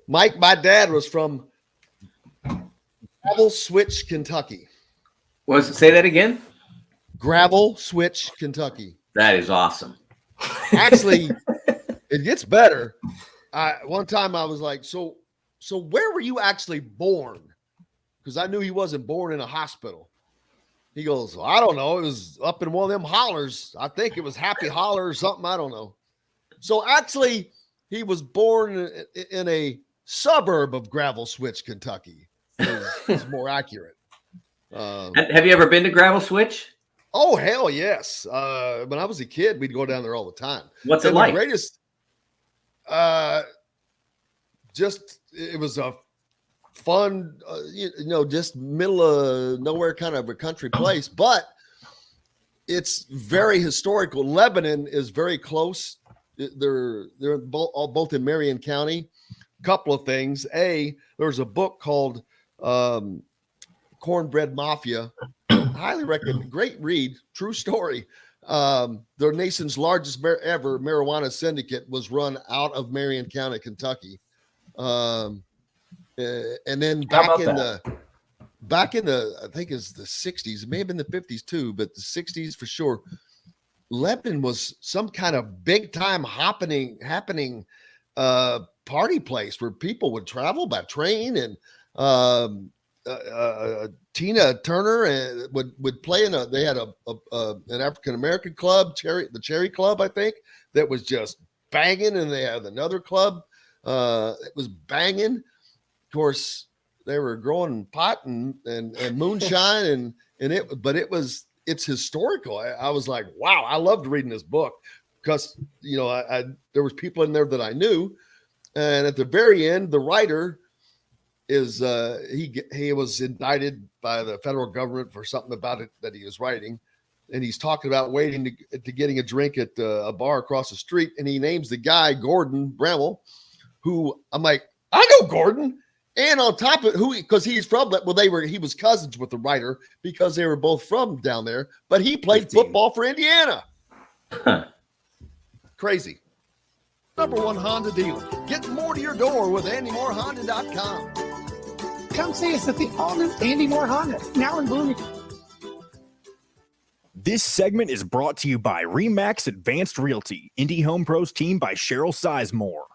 Mike, my dad was from Gravel Switch, Kentucky. Say that again? Gravel Switch, Kentucky. That is awesome. Actually, it gets better. One time I was like, so where were you actually born? Because I knew he wasn't born in a hospital. He goes, well, I don't know. It was up in one of them hollers. I think it was Happy Holler or something. I don't know. So actually, he was born in a suburb of Gravel Switch, Kentucky. It's more accurate. Have you ever been to Gravel Switch? Oh, hell yes. When I was a kid, we'd go down there all the time. What's it like? The greatest, it was a fun, just middle of nowhere kind of a country place. But it's very historical. Lebanon is very close. They're both in Marion County. Couple of things. There's a book called Cornbread Mafia. Highly recommend. Great read. True story. The nation's largest ever marijuana syndicate was run out of Marion County, Kentucky. And then back in the I think it's the 60s, it may have been the 50s too, but the 60s for sure. Lebanon was some kind of big time happening party place where people would travel by train, and Tina Turner would play in they had an African American club, the Cherry Club, I think, that was just banging, and they had another club it was banging. Of course, they were growing pot and moonshine, it's historical. I was like, wow, I loved reading this book because there was people in there that I knew, and at the very end, the writer is he was indicted by the federal government for something about it that he was writing, and he's talking about waiting to getting a drink at a bar across the street, and he names the guy Gordon Bramwell, who I'm like, I know Gordon. And on top of because he's from, he was cousins with the writer because they were both from down there, but he played football for Indiana. Huh. Crazy. #1 Honda dealer. Get more to your door with AndyMooreHonda.com. Come see us at the all-new Andy Moore Honda, now in Bloomington. This segment is brought to you by RE/MAX Advanced Realty, Indy Home Pros team by Cheryl Sizemore.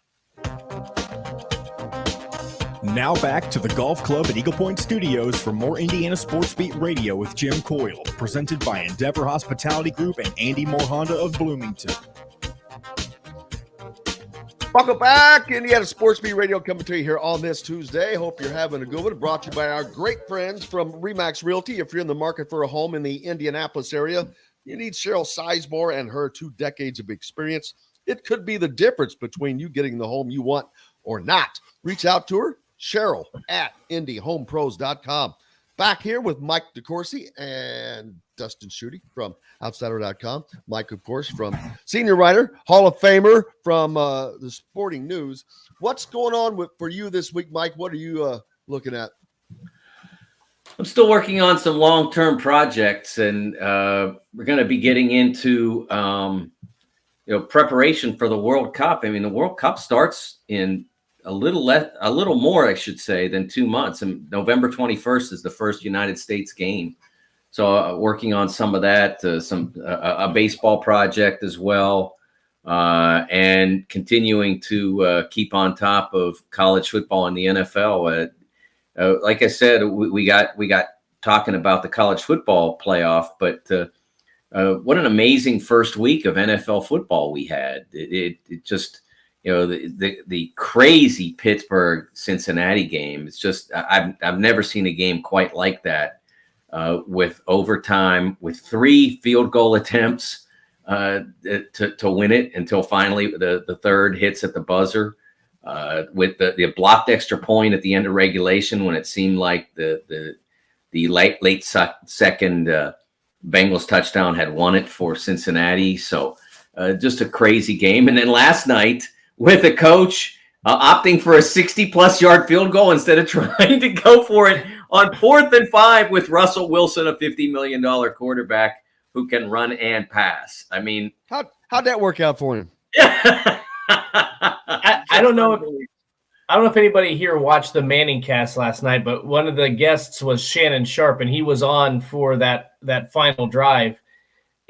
Now back to the Golf Club at Eagle Point Studios for more Indiana Sports Beat Radio with Jim Coyle, presented by Endeavor Hospitality Group and Andy Moore Honda of Bloomington. Welcome back. Indiana Sports Beat Radio coming to you here on this Tuesday. Hope you're having a good one. Brought to you by our great friends from RE/MAX Realty. If you're in the market for a home in the Indianapolis area, you need Cheryl Sizemore and her 2 decades of experience. It could be the difference between you getting the home you want or not. Reach out to her, Cheryl at IndyHomePros.com. Back here with Mike DeCourcy and Dustin Schutte from Outsider.com. Mike, of course, from senior writer, Hall of Famer from the Sporting News. What's going on for you this week, Mike? What are you looking at? I'm still working on some long-term projects, and we're going to be getting into preparation for the World Cup. I mean, the World Cup starts in a little more, I should say, than 2 months. And November 21st is the first United States game. So working on some of that, a baseball project as well, and continuing to keep on top of college football and the NFL. Like I said, we got talking about the college football playoff, but what an amazing first week of NFL football we had. It just, the crazy Pittsburgh Cincinnati game. It's just I've never seen a game quite like that, with overtime, with 3 field goal attempts to win it until finally the third hits at the buzzer, with the blocked extra point at the end of regulation when it seemed like the late second Bengals touchdown had won it for Cincinnati. So just a crazy game. And then last night, with a coach opting for a 60-plus yard field goal instead of trying to go for it on 4th and 5 with Russell Wilson, a $50 million quarterback who can run and pass. I mean, how'd that work out for him? I don't know if anybody here watched the Manning cast last night, but one of the guests was Shannon Sharp, and he was on for that final drive.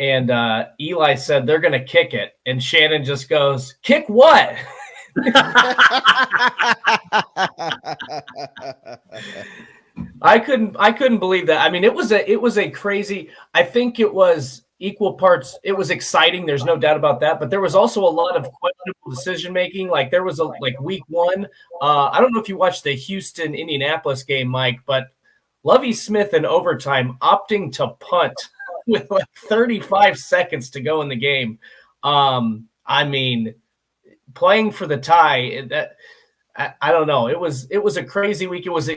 And Eli said they're going to kick it, and Shannon just goes, "Kick what?" I couldn't believe that. I mean, it was a crazy. I think it was equal parts. It was exciting. There's no doubt about that. But there was also a lot of questionable decision making. Like there was week 1. I don't know if you watched the Houston Indianapolis game, Mike, but Lovie Smith in overtime opting to punt with 35 seconds to go in the game. I mean, playing for the tie. I don't know. It was a crazy week. It was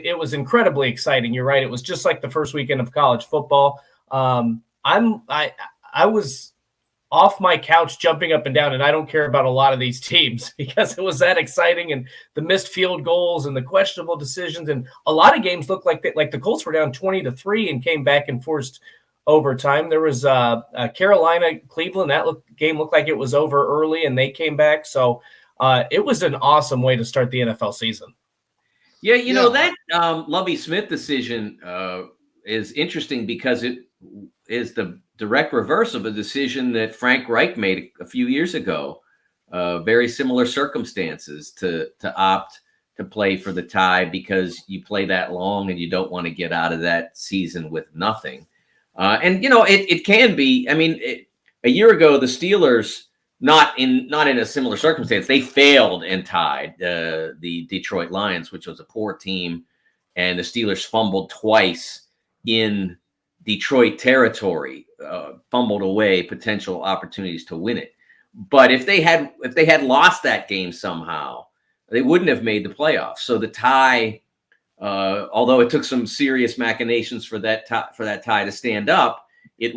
I I was off my couch jumping up and down, and I don't care about a lot of these teams because it was that exciting, and the missed field goals and the questionable decisions, and a lot of games looked like the Colts were down 20-3 and came back and forced overtime. There was Carolina, Cleveland. That game looked like it was over early, and they came back. So it was an awesome way to start the NFL season. Yeah, you know, that Lovie Smith decision is interesting because it is the direct reverse of a decision that Frank Reich made a few years ago. Very similar circumstances to opt to play for the tie because you play that long and you don't want to get out of that season with nothing. And, you know, it can be. I mean, a year ago, the Steelers, not in a similar circumstance, they failed and tied the Detroit Lions, which was a poor team. And the Steelers fumbled twice in Detroit territory, fumbled away potential opportunities to win it. But if they had lost that game somehow, they wouldn't have made the playoffs. So the tie, although it took some serious machinations for that tie to stand up, it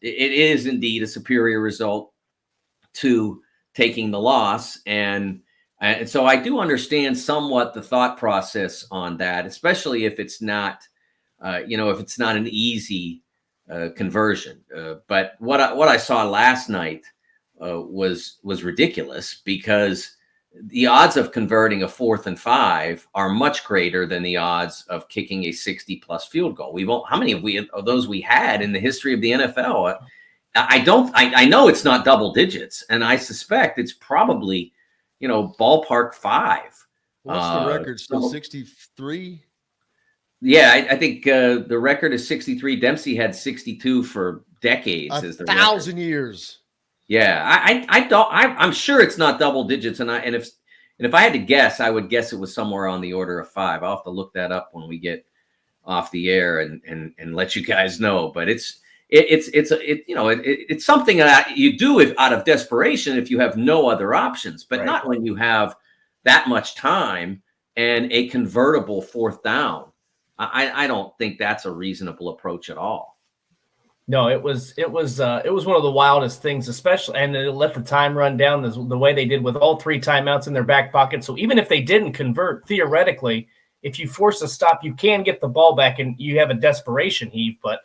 is indeed a superior result to taking the loss. And so I do understand somewhat the thought process on that, especially if it's not, if it's not an easy conversion. But what I saw last night was ridiculous because the odds of converting a 4th and 5 are much greater than the odds of kicking a 60-plus field goal. How many of those we had in the history of the NFL? I know it's not double digits, and I suspect it's probably, ballpark 5. What's the record? Still 63? Yeah, I think the record is 63. Dempsey had 62 for decades. As the 1,000 years. Yeah, I'm sure it's not double digits, and if I had to guess, I would guess it was somewhere on the order of 5. I'll have to look that up when we get off the air and let you guys know. But it's something that you do out of desperation if you have no other options, but not when you have that much time and a convertible 4th down. I don't think that's a reasonable approach at all. No, it was one of the wildest things, especially, and they let the time run down the way they did with all 3 timeouts in their back pocket. So even if they didn't convert, theoretically, if you force a stop, you can get the ball back and you have a desperation heave. But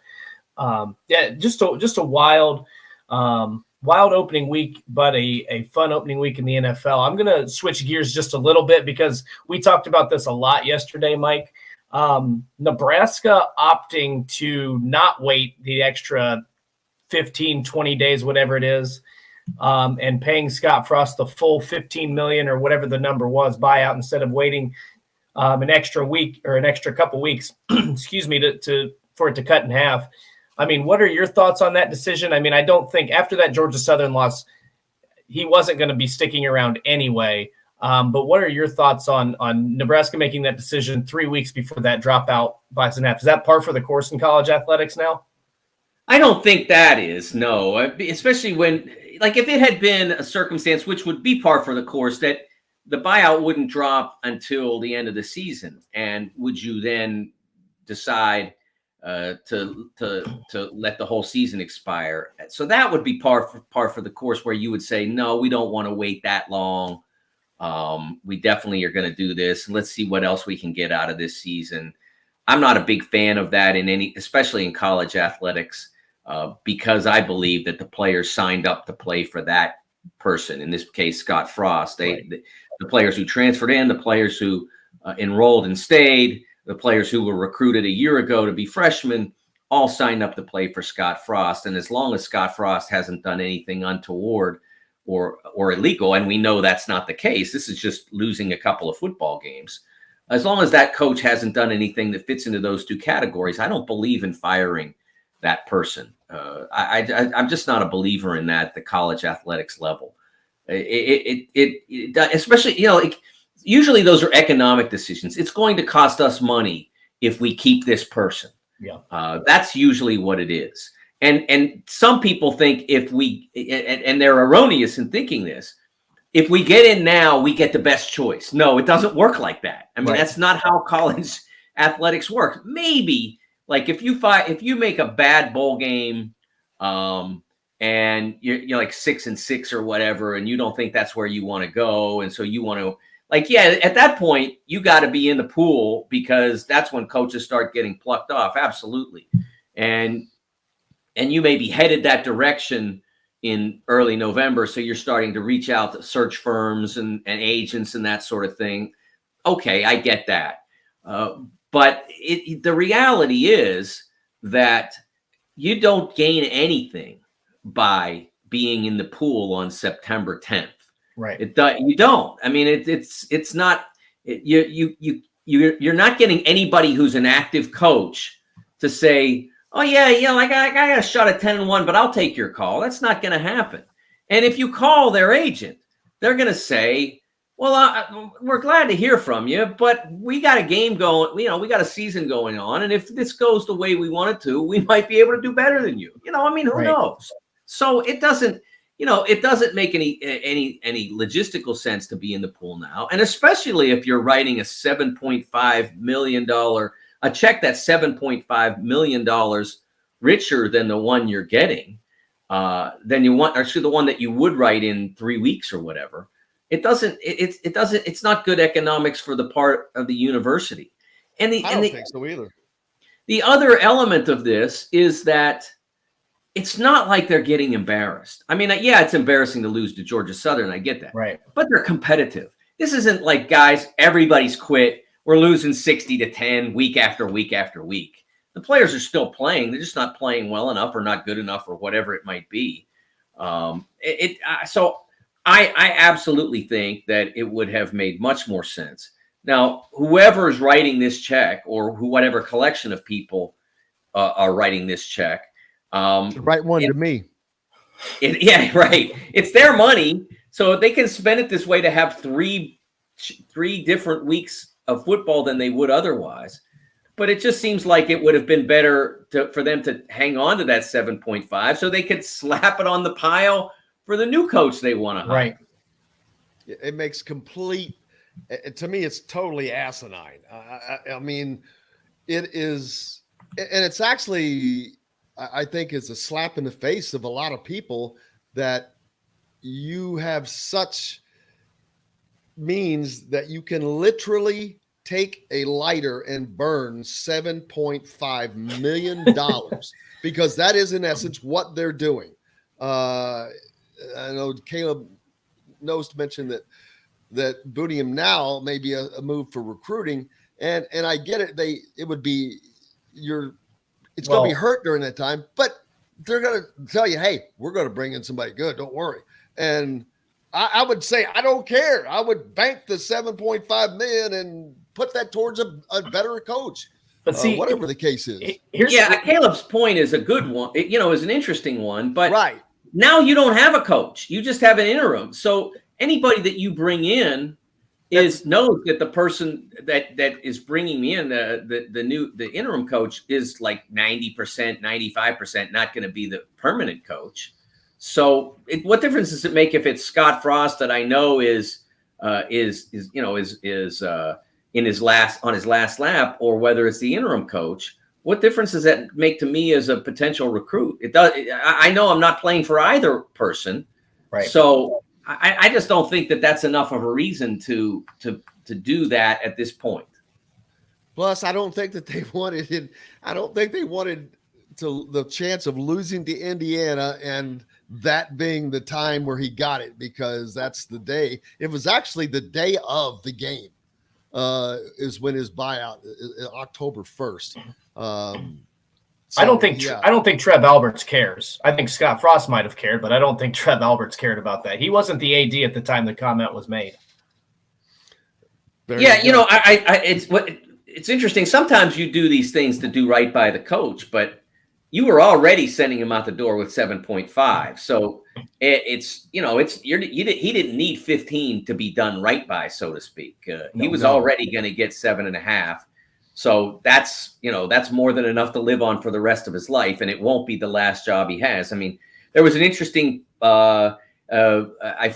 just a wild opening week, but a fun opening week in the NFL. I'm going to switch gears just a little bit because we talked about this a lot yesterday, Mike. Nebraska opting to not wait the extra 15, 20 days, whatever it is, and paying Scott Frost the full $15 million or whatever the number was buyout instead of waiting an extra week or an extra couple weeks, excuse me, for it to cut in half. I mean, what are your thoughts on that decision? I mean, I don't think after that Georgia Southern loss, he wasn't going to be sticking around anyway. But what are your thoughts on Nebraska making that decision 3 weeks before that dropout buys in half? Is that par for the course in college athletics now? I don't think that is, no. Especially when, if it had been a circumstance which would be par for the course, that the buyout wouldn't drop until the end of the season. And would you then decide to let the whole season expire? So that would be par for the course where you would say, no, we don't want to wait that long. We definitely are going to do this. Let's see what else we can get out of this season. I'm not a big fan of that especially in college athletics, because I believe that the players signed up to play for that person. In this case, Scott Frost. The players who transferred in, the players who enrolled and stayed, the players who were recruited a year ago to be freshmen, all signed up to play for Scott Frost. And as long as Scott Frost hasn't done anything untoward or illegal, and we know that's not the case. This is just losing a couple of football games. As long as that coach hasn't done anything that fits into those 2 categories, I don't believe in firing that person. I'm just not a believer in that at the college athletics level. Especially, usually those are economic decisions. It's going to cost us money if we keep this person. Yeah, that's usually what it is. And some people think and they're erroneous in thinking this, if we get in now, we get the best choice. No, it doesn't work like that. I mean, That's not how college athletics work. Maybe if you make a bad bowl game, and you're like 6-6 or whatever, and you don't think that's where you want to go, and so you want to, like, yeah, at that point you got to be in the pool, because that's when coaches start getting plucked off. Absolutely. And you may be headed that direction in early November, so you're starting to reach out to search firms and agents and that sort of thing. Okay, I get that. But the reality is that you don't gain anything by being in the pool on September 10th. Right. You don't. I mean, it's not. You're not getting anybody who's an active coach to say, oh yeah, like I got a shot at 10-1, but I'll take your call. That's not going to happen. And if you call their agent, they're going to say, well, we're glad to hear from you, but we got a game going. We got a season going on, and if this goes the way we want it to, we might be able to do better than you. I mean, who knows? So it doesn't make any logistical sense to be in the pool now, and especially if you're writing a $7.5 million a check that's $7.5 million richer than the one you're getting, than you want, actually the one that you would write in 3 weeks or whatever. It's not good economics for the part of the university. I don't think so either. The other element of this is that it's not like they're getting embarrassed. I mean, yeah, it's embarrassing to lose to Georgia Southern. I get that. Right. But they're competitive. This isn't like, guys, everybody's quit. We're losing 60-10 week after week after week. The players are still playing. They're just not playing well enough or not good enough or whatever it might be. So I absolutely think that it would have made much more sense. Now, whoever is writing this check, or whatever collection of people are writing this check, write one to me. Yeah, right. It's their money, so they can spend it this way to have three different weeks of football than they would otherwise. But it just seems like it would have been better for them to hang on to that 7.5 so they could slap it on the pile for the new coach they want to hire. Right. It makes complete, to me, it's totally asinine. I mean, it is, and it's actually, I think it's a slap in the face of a lot of people that you have such means that you can literally take a lighter and burn $7.5 million because that is in essence what they're doing. I know Caleb knows to mention that booting him now may be a move for recruiting, and I get it. It's going to be hurt during that time, but they're going to tell you, hey, we're going to bring in somebody good. Don't worry. And I would say, I don't care. I would bank the $7.5 million and put that towards a better coach. But see, whatever the case is. Caleb's point is a good one. Is an interesting one. But right now you don't have a coach. You just have an interim. So anybody that you bring in knows that the person that is bringing in the interim coach is like 90%, 95% not going to be the permanent coach. So what difference does it make if it's Scott Frost that I know is in his last lap, or whether it's the interim coach? What difference does that make to me as a potential recruit? It does. I know I'm not playing for either person, right? So I just don't think that that's enough of a reason to do that at this point. Plus, I don't think that they wanted it. I don't think they wanted the chance of losing to Indiana and that being the time where he got it, because that's the day. It was actually the day of the game is when his buyout, October 1st. I don't think Trev Alberts cares. I think Scott Frost might have cared, but I don't think Trev Alberts cared about that. He wasn't the AD at the time the comment was made. It's interesting. Sometimes you do these things to do right by the coach, but you were already sending him out the door with 7.5. So he didn't need 15 to be done right by, so to speak. He was already going to get 7.5. So that's more than enough to live on for the rest of his life. And it won't be the last job he has. I mean, there was an interesting, I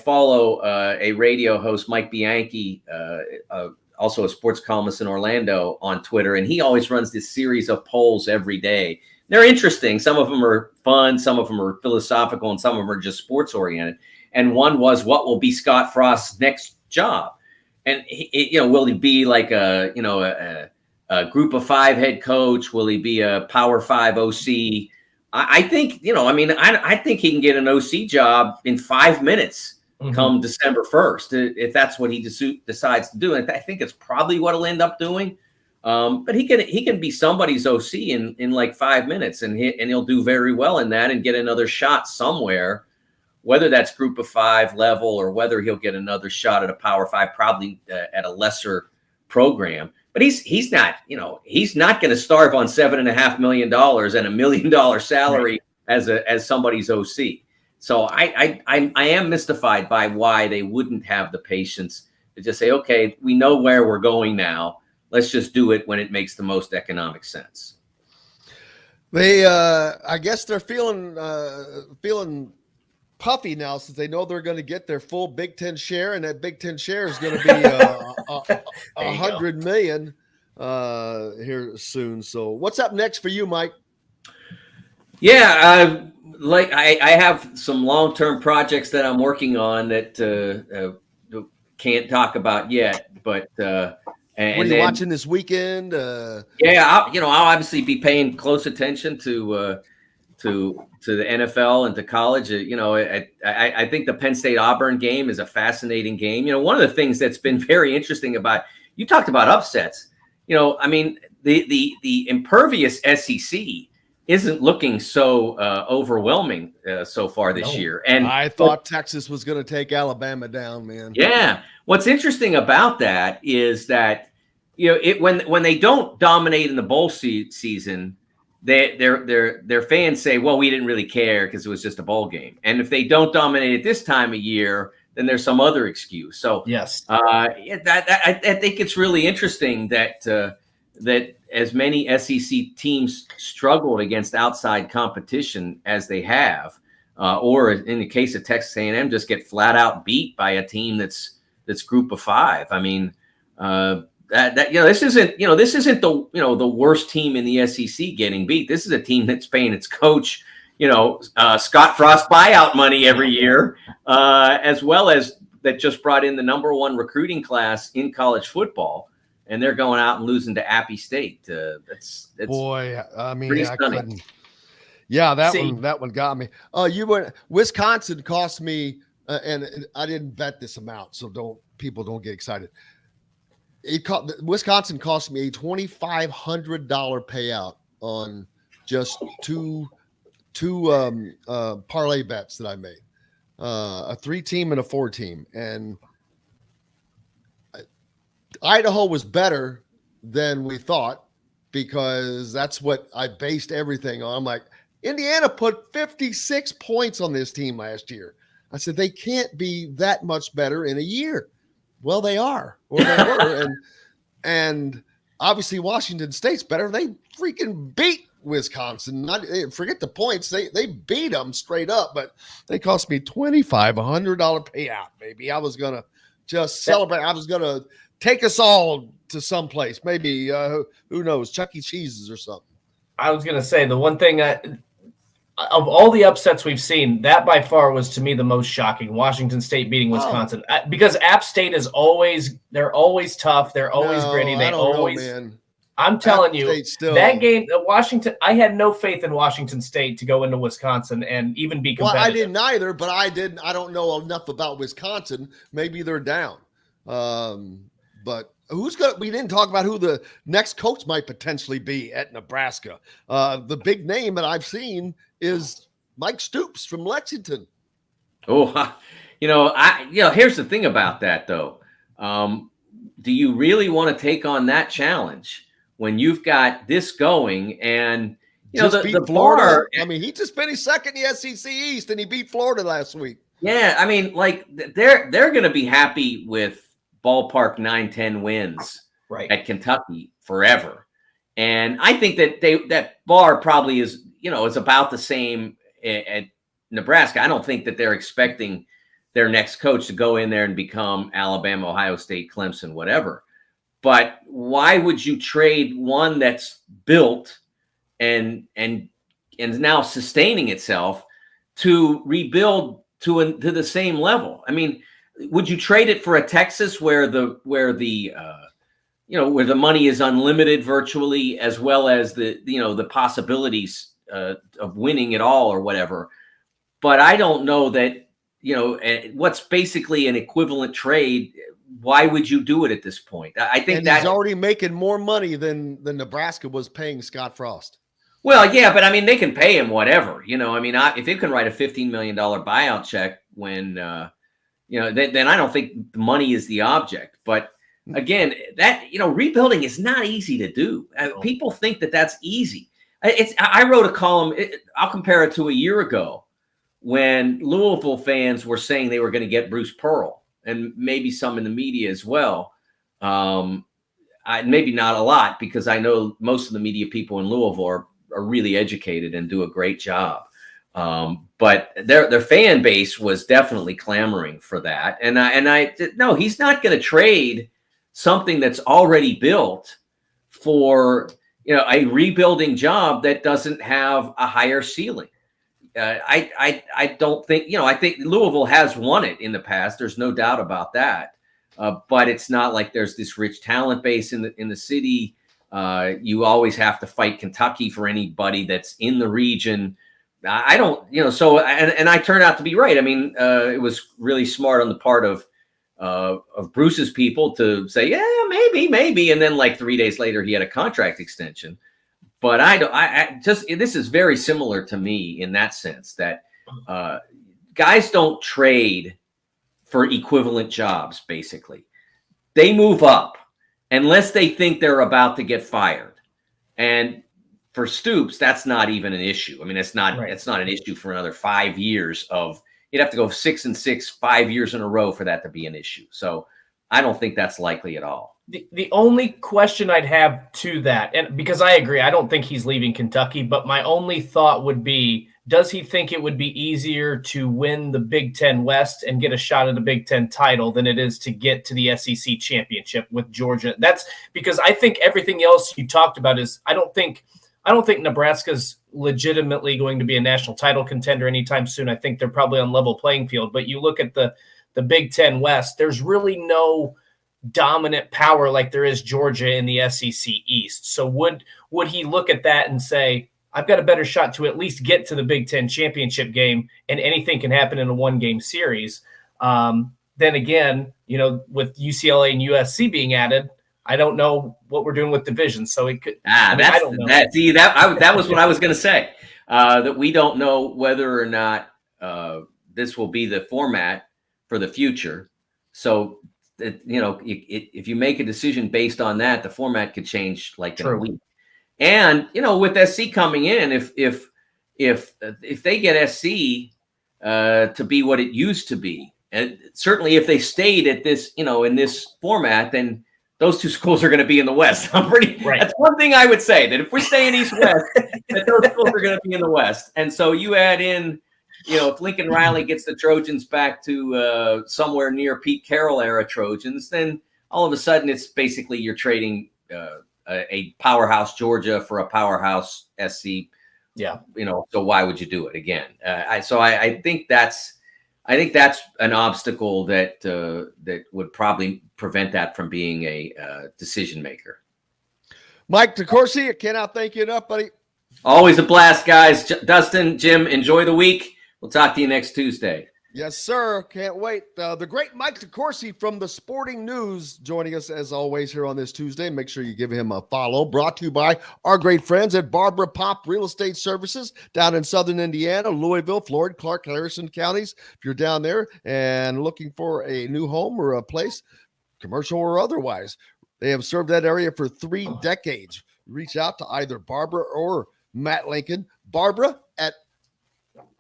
follow a radio host, Mike Bianchi, also a sports columnist in Orlando on Twitter, and he always runs this series of polls every day. They're interesting. Some of them are fun, some of them are philosophical, and some of them are just sports oriented. And one was, what will be Scott Frost's next job? And will he be like a Group of 5 head coach? Will he be a Power 5 OC? I think, I think he can get an OC job in 5 minutes come December 1st, if that's what he decides to do. And I think it's probably what he'll end up doing. But he can be somebody's OC in like 5 minutes, and he'll do very well in that and get another shot somewhere, whether that's Group of 5 level or whether he'll get another shot at a Power 5, probably at a lesser program. But he's not going to starve on $7.5 million and $1 million salary as somebody's OC. So I am mystified by why they wouldn't have the patience to just say, okay, we know where we're going now. Let's just do it when it makes the most economic sense. They, I guess they're feeling puffy now, since they know they're going to get their full Big Ten share, and that Big Ten share is going to be $100 million here soon. So, what's up next for you, Mike? Yeah, I have some long-term projects that I'm working on that can't talk about yet, but. What are you watching this weekend? I'll obviously be paying close attention to the NFL and to college. I think the Penn State-Auburn game is a fascinating game. One of the things that's been very interesting about, you talked about upsets. The impervious SEC isn't looking so overwhelming so far this year. And I thought Texas was going to take Alabama down, man. Yeah. What's interesting about that is that, when they don't dominate in the bowl season, their fans say, well, we didn't really care because it was just a bowl game. And if they don't dominate at this time of year, then there's some other excuse. So yes, I think it's really interesting that as many SEC teams struggled against outside competition as they have, or in the case of Texas A&M, just get flat out beat by a team that's Group of 5. I mean, this isn't the worst team in the SEC getting beat. This is a team that's paying its coach, Scott Frost buyout money every year, as well as that just brought in the #1 recruiting class in college football, and they're going out and losing to Appy State. It's boy, I mean, pretty I stunning. couldn't. Yeah, that one got me. Wisconsin cost me, and I didn't bet this amount, so people don't get excited. Wisconsin cost me a $2,500 payout on just two parlay bets that I made, a 3-team and a 4-team, and Idaho was better than we thought, because that's what I based everything on. I'm like, Indiana put 56 points on this team last year. I said, they can't be that much better in a year. Well, they are, or they were. And obviously Washington State's better. They freaking beat Wisconsin. Forget the points. They beat them straight up, but they cost me $2,500 payout, baby. I was going to just celebrate. I was going to take us all to someplace, maybe, who knows, Chuck E. Cheese's or something. I was going to say, the one thing of all the upsets we've seen, that by far was to me the most shocking. Washington State beating Wisconsin, because App State they're always tough. They're always gritty. They always, man. I'm telling you, that game, Washington, I had no faith in Washington State to go into Wisconsin and even be competitive. Well, I didn't either, but I don't know enough about Wisconsin. Maybe they're down. But we didn't talk about who the next coach might potentially be at Nebraska. The big name that I've seen is Mike Stoops from Lexington. Oh, here's the thing about that, though. Do you really want to take on that challenge when you've got this going and the Florida? I mean, he just finished second in the SEC East, and he beat Florida last week. Yeah, I mean, like they're going to be happy with ballpark 9-10 wins at Kentucky forever, and I think that bar probably is about the same at Nebraska. I don't think that they're expecting their next coach to go in there and become Alabama, Ohio State, Clemson, whatever. But why would you trade one that's built and now sustaining itself to rebuild to the same level? I mean, would you trade it for a Texas where the money is unlimited virtually, as well as the possibilities of winning it all or whatever? But I don't know that, what's basically an equivalent trade. Why would you do it at this point? I think he's already making more money than Nebraska was paying Scott Frost. Well, yeah, but I mean, they can pay him whatever, if they can write a $15 million buyout check when, then I don't think the money is the object. But again, that, rebuilding is not easy to do. People think that that's easy. I wrote a column. I'll compare it to a year ago when Louisville fans were saying they were going to get Bruce Pearl, and maybe some in the media as well. Maybe not a lot, because I know most of the media people in Louisville are really educated and do a great job. But their fan base was definitely clamoring for that. And no, he's not going to trade something that's already built for, a rebuilding job that doesn't have a higher ceiling. I don't think, I think Louisville has won it in the past. There's no doubt about that. But it's not like there's this rich talent base in the city. You always have to fight Kentucky for anybody that's in the region. I don't, so, and I turned out to be right. I mean, it was really smart on the part of Bruce's people to say, yeah, maybe. And then like 3 days later, he had a contract extension. But this is very similar to me in that sense that guys don't trade for equivalent jobs. Basically, they move up unless they think they're about to get fired. And for Stoops, that's not even an issue. I mean, it's not an issue for another 5 years of, you'd have to go 6-6, 5 years in a row for that to be an issue. So I don't think that's likely at all. The only question I'd have to that, and because I agree, I don't think he's leaving Kentucky, but my only thought would be, does he think it would be easier to win the Big Ten West and get a shot at the Big Ten title than it is to get to the SEC championship with Georgia? That's because I think everything else you talked about is, I don't think Nebraska's legitimately going to be a national title contender anytime soon. I think they're probably on level playing field, but you look at the Big Ten West, there's really no dominant power like there is Georgia in the SEC East. So would he look at that and say, I've got a better shot to at least get to the Big Ten championship game, and anything can happen in a one-game series? Then again, with UCLA and USC being added, I don't know what we're doing with divisions. So it could. I don't know. That was what I was going to say. That we don't know whether or not this will be the format for the future. So if you make a decision based on that, the format could change in a week. And with SC coming in, if they get SC to be what it used to be, and certainly if they stayed at this, in this format, then those two schools are going to be in the West. That's one thing I would say, that if we're staying East-West, that those schools are going to be in the West. And so you add in, if Lincoln Riley gets the Trojans back to somewhere near Pete Carroll era Trojans, then all of a sudden it's basically you're trading a powerhouse Georgia for a powerhouse SC. Yeah. So why would you do it again? I think that's an obstacle that would probably prevent that from being a decision maker. Mike DeCourcy, I cannot thank you enough, buddy. Always a blast, guys. Dustin, Jim, enjoy the week. We'll talk to you next Tuesday. Yes, sir. Can't wait. The great Mike DeCourcy from the Sporting News joining us as always here on this Tuesday. Make sure you give him a follow. Brought to you by our great friends at Barbara Pop Real Estate Services down in Southern Indiana, Louisville, Floyd, Clark, Harrison counties. If you're down there and looking for a new home or a place, commercial or otherwise, they have served that area for 3 decades. Reach out to either Barbara or Matt Lincoln. Barbara at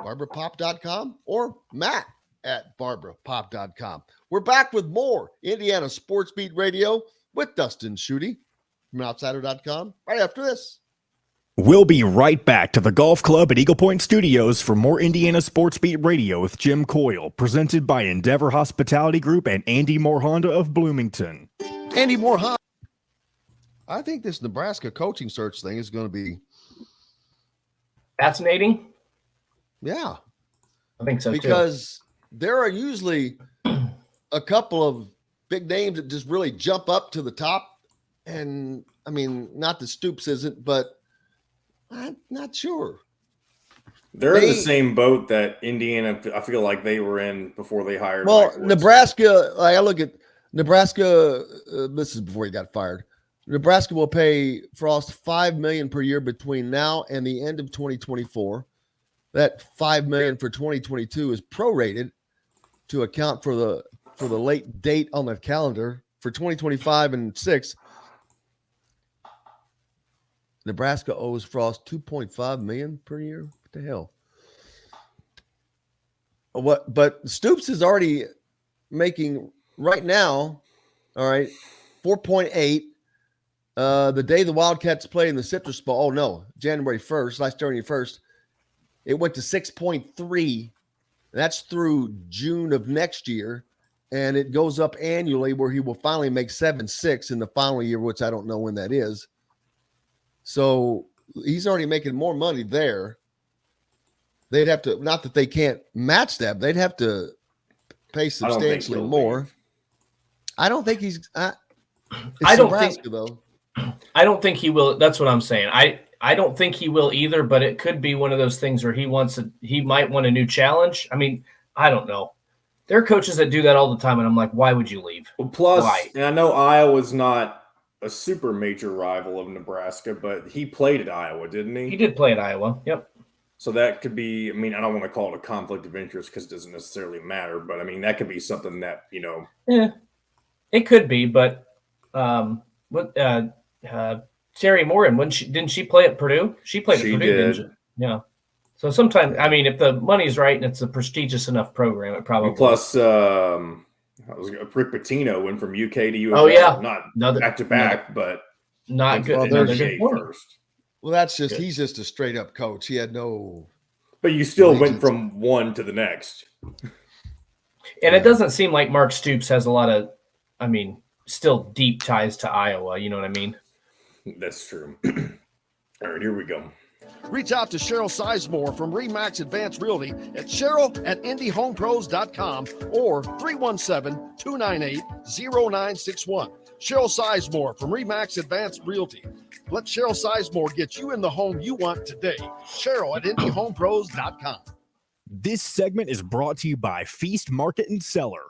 barbarapop.com or Matt at barbarapop.com. We're back with more Indiana Sports Beat Radio with Dustin Schutte from outsider.com right after this. We'll be right back to the Golf Club at Eagle Point Studios for more Indiana Sports Beat Radio with Jim Coyle, presented by Endeavor Hospitality Group and Andy Moore Honda of Bloomington. Andy Moore Honda I think this Nebraska coaching search thing is going to be fascinating. Yeah. I think so because there are usually a couple of big names that just really jump up to the top. And I mean, not that Stoops isn't, but I'm not sure. They're in the same boat that Indiana, I feel like they were in before they hired. Well, Nebraska, I look at Nebraska, this is before he got fired. Nebraska will pay Frost $5 million per year between now and the end of 2024. That $5 million for 2022 is prorated to account for the late date on the calendar for 2025 and 6. Nebraska owes Frost $2.5 million per year. What the hell? What? But Stoops is already making right now. All right, 4.8. The day the Wildcats play in the Citrus Bowl. Oh no, January 1st, last January 1st, it went to 6.3. That's through June of next year, and it goes up annually where he will finally make 7.6 in the final year, which I don't know when that is. So he's already making more money there. They'd have to, not that they can't match that, they'd have to pay substantially more. I don't think he's. I don't think though. I don't think he will. That's what I'm saying. I don't think he will either. But it could be one of those things where he might want a new challenge. I mean, I don't know. There are coaches that do that all the time, and I'm like, why would you leave? Well, plus, and I know Iowa's not a super major rival of Nebraska, but he played at Iowa, didn't he? He did play at Iowa. Yep. So that could be, I mean, I don't want to call it a conflict of interest because it doesn't necessarily matter, but I mean, that could be something that, Yeah, it could be, but Terry Morin, didn't she play at Purdue? She played at Purdue, didn't she? Yeah. So sometimes, I mean, if the money's right and it's a prestigious enough program, it probably. And plus, Rick Pitino went from UK to UFL. Oh yeah, not back to back, but not good. Another good first. Well, that's just he's just a straight up coach. He had no. But you still went from one to the next. And it doesn't seem like Mark Stoops has a lot of, I mean, still deep ties to Iowa. You know what I mean? That's true. All right, here we go. Reach out to Cheryl Sizemore from RE/MAX Advanced Realty at cheryl@indyhomepros.com or 317-298-0961. Cheryl Sizemore from RE/MAX Advanced Realty. Let Cheryl Sizemore get you in the home you want today. Cheryl@indyhomepros.com. This segment is brought to you by Feast Market and Cellar.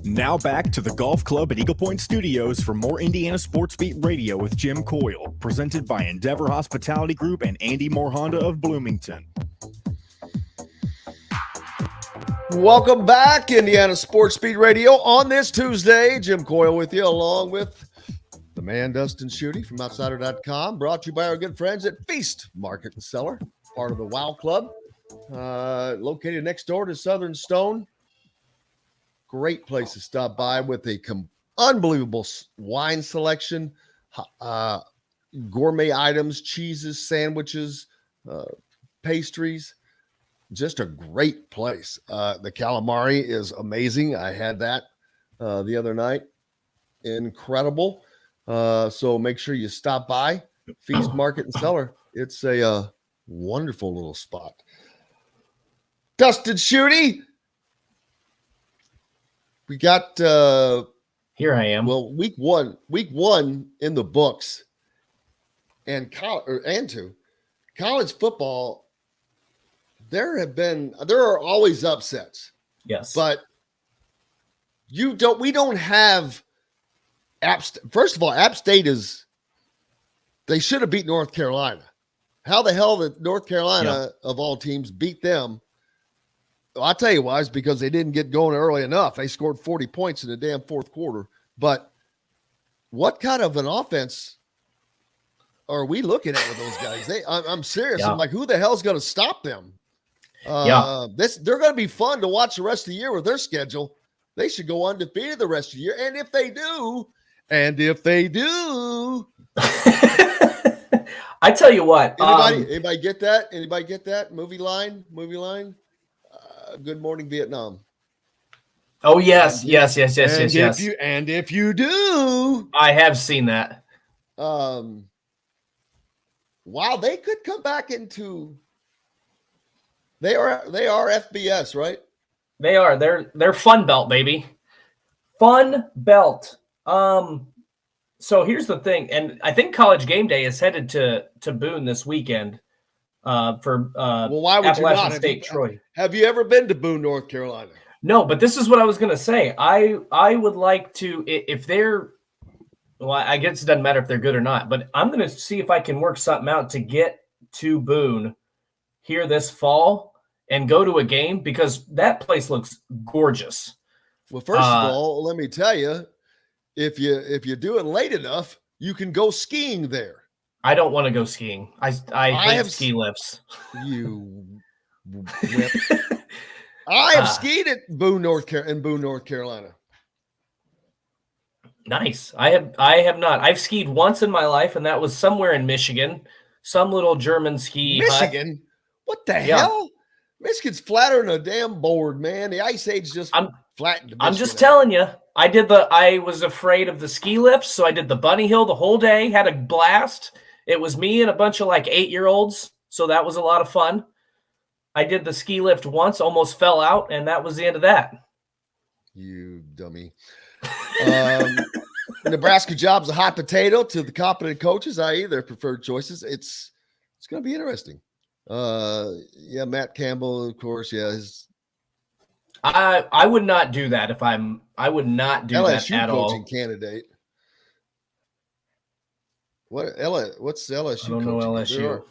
Now back to the Golf Club at Eagle Point Studios for more Indiana Sports Beat Radio with Jim Coyle, presented by Endeavor Hospitality Group and Andy Moore Honda of Bloomington. Welcome back, Indiana Sports Beat Radio on this Tuesday. Jim Coyle with you, along with the man Dustin Schutte from Outsider.com, brought to you by our good friends at Feast Market and Cellar, part of the WOW Club, located next door to Southern Stone. Great place to stop by with a unbelievable wine selection, gourmet items, cheeses, sandwiches, pastries. Just a great place. The calamari is amazing. I had that the other night. Incredible. So make sure you stop by Feast Market and Cellar. It's a wonderful little spot. Dustin Schutte. We got here I am. Well, week one in the books, and college football. There are always upsets. Yes, but we don't have First of all, App State they should have beat North Carolina. How the hell did North Carolina of all teams beat them? I'll tell you why. It's because they didn't get going early enough. They scored 40 points in the damn fourth quarter. But what kind of an offense are we looking at with those guys? I'm serious. I'm like, who the hell's going to stop them? They're going to be fun to watch the rest of the year with their schedule. They should go undefeated the rest of the year. And if they do, I tell you what. Anybody get that? Anybody get that? Movie line? Good Morning Vietnam. Oh yes, yes. If you do, I have seen that. Wow, they could come back into. They are FBS, right? They are. They're Fun Belt, baby. Fun Belt. So here's the thing, and I think College Game Day is headed to Boone this weekend. For well, why would Appalachian you not? State, Troy. Have you ever been to Boone, North Carolina? No, but this is what I was going to say. I would like to, if they're, well, I guess it doesn't matter if they're good or not, but I'm going to see if I can work something out to get to Boone here this fall and go to a game, because that place looks gorgeous. Well, first of all, let me tell you, if you do it late enough, you can go skiing there. I don't want to go skiing. I hate ski lifts. You whip. I have skied at Boone, North Carolina. Nice. I have not. I've skied once in my life, and that was somewhere in Michigan, some little German ski. Michigan? Hut. What the hell? Michigan's flatter than a damn board, man. The Ice Age just flattened. I'm just telling you. I was afraid of the ski lifts, so I did the bunny hill the whole day, had a blast. It was me and a bunch of like 8-year-olds, so that was a lot of fun. I did the ski lift once, almost fell out, and that was the end of that. You dummy. Nebraska job's a hot potato to the competent coaches, i.e. their preferred choices. It's going to be interesting. Matt Campbell, of course. Yeah, I would not do that I would not do LSU that at all. Coaching candidate. What's LSU? I don't know LSU.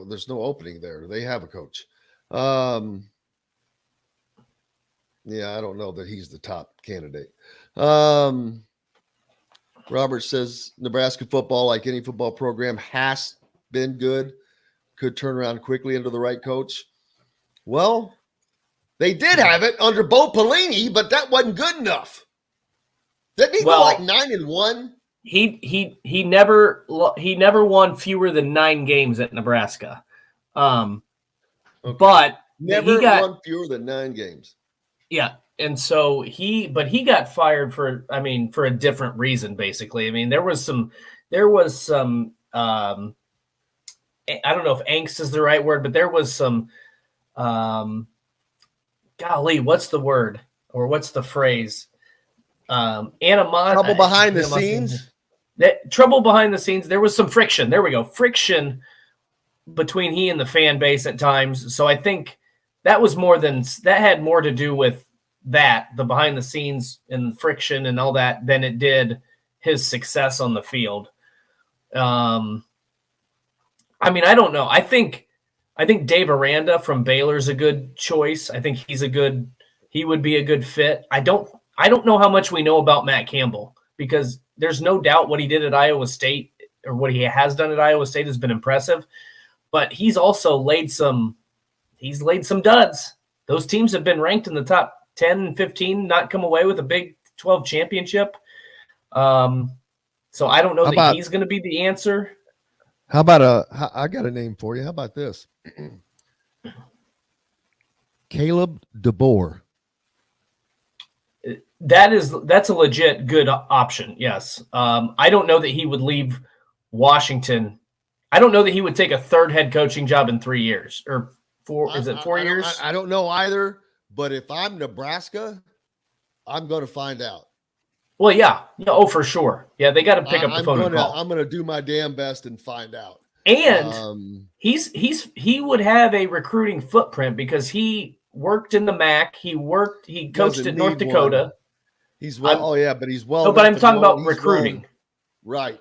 There's no opening there. They have a coach. I don't know that he's the top candidate. Robert says Nebraska football, like any football program, has been good. Could turn around quickly under the right coach. Well, they did have it under Bo Pelini, but that wasn't good enough. Didn't he go like 9-1? He never won fewer than 9 games at Nebraska. Okay. But never won fewer than 9 games. Yeah. And so he got fired for a different reason, basically. I mean, there was some I don't know if angst is the right word, but there was some golly, what's the word or what's the phrase? Animosity. Trouble behind the scenes. Trouble behind the scenes. There was some friction. There we go. Friction between he and the fan base at times. So I think that had more to do with the behind the scenes and friction and all that than it did his success on the field. I don't know. I think Dave Aranda from Baylor's a good choice. I think he would be a good fit. I don't know how much we know about Matt Campbell, because there's no doubt what he did at Iowa State, or what he has done at Iowa State, has been impressive, but he's also laid some duds. Those teams have been ranked in the top 10 and 15, not come away with a Big 12 championship. So I don't know that he's going to be the answer. How about I got a name for you. How about this? Caleb DeBoer. That's a legit good option. Yes. I don't know that he would leave Washington. I don't know that he would take a third head coaching job in 3 years or 4. Is it 4 years? I don't know either, but if I'm Nebraska, I'm going to find out. Well, yeah. Oh, for sure. Yeah. They got to pick up the phone and call. I'm going to do my damn best and find out. And he would have a recruiting footprint because he worked in the MAC. He coached at North Dakota. One. He's well. But he's well. No, but I'm talking about recruiting. Right.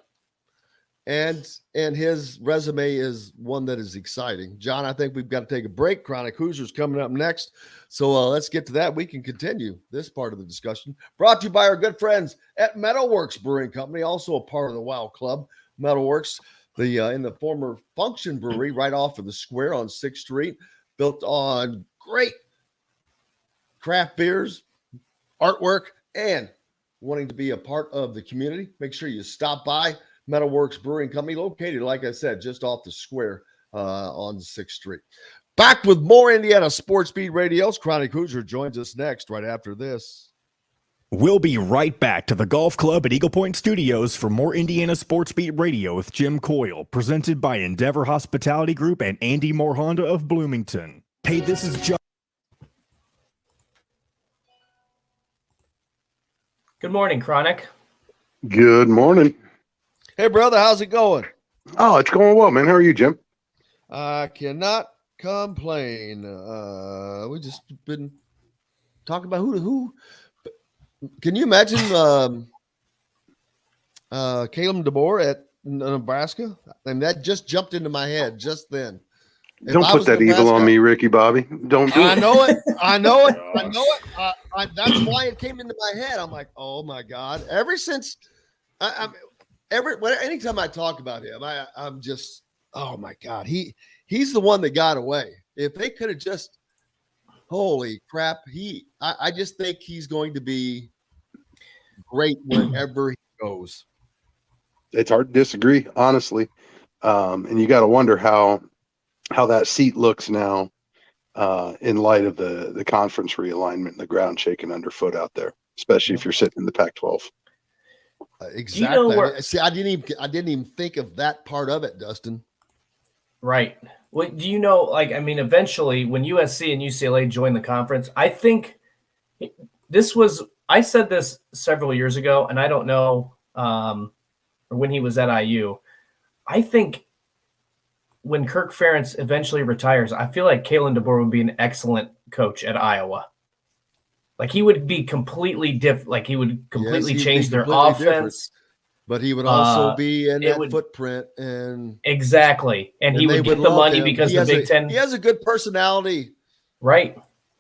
And his resume is one that is exciting. John, I think we've got to take a break. Chronic Hoosiers coming up next. So let's get to that. We can continue this part of the discussion. Brought to you by our good friends at Metalworks Brewing Company, also a part of the WOW Club. Metalworks, in the former Function Brewery right off of the square on 6th Street, built on great craft beers, artwork, and wanting to be a part of the community. Make sure you stop by Metalworks Brewing Company, located, like I said, just off the square on 6th Street. Back with more Indiana Sports Beat Radio's Chronic Hoosier joins us next, right after this. We'll be right back to the Golf Club at Eagle Point Studios for more Indiana Sports Beat Radio with Jim Coyle, presented by Endeavor Hospitality Group and Andy Moore Honda of Bloomington. Hey, this is John. Good morning, Chronic. Good morning. Hey, brother, how's it going? Oh, it's going well, man. How are you, Jim? I cannot complain. We just been talking about who. Can you imagine Caleb DeBoer at Nebraska? I mean, that just jumped into my head just then. Don't put that evil on me, Ricky Bobby. Don't do it. I know it. I know it. That's why it came into my head. I'm like, oh my God. Ever since anytime I talk about him, I'm just, oh my God. He's the one that got away. If they could have just, holy crap, I just think he's going to be great wherever he goes. It's hard to disagree, honestly. And you got to wonder how that seat looks now in light of the conference realignment and the ground shaking underfoot out there, especially if you're sitting in the Pac-12. Exactly. See, I didn't even think of that part of it, Dustin. Right. Well, do you know, eventually when USC and UCLA joined the conference, I think I said this several years ago, and I don't know, or when he was at IU, I think when Kirk Ferentz eventually retires, I feel like Kalen DeBoer would be an excellent coach at Iowa. Like he would be completely different. Like he would completely change their offense. Different. But he would also be in that footprint, and exactly. And he would get the money because the Big Ten. He has a good personality, right?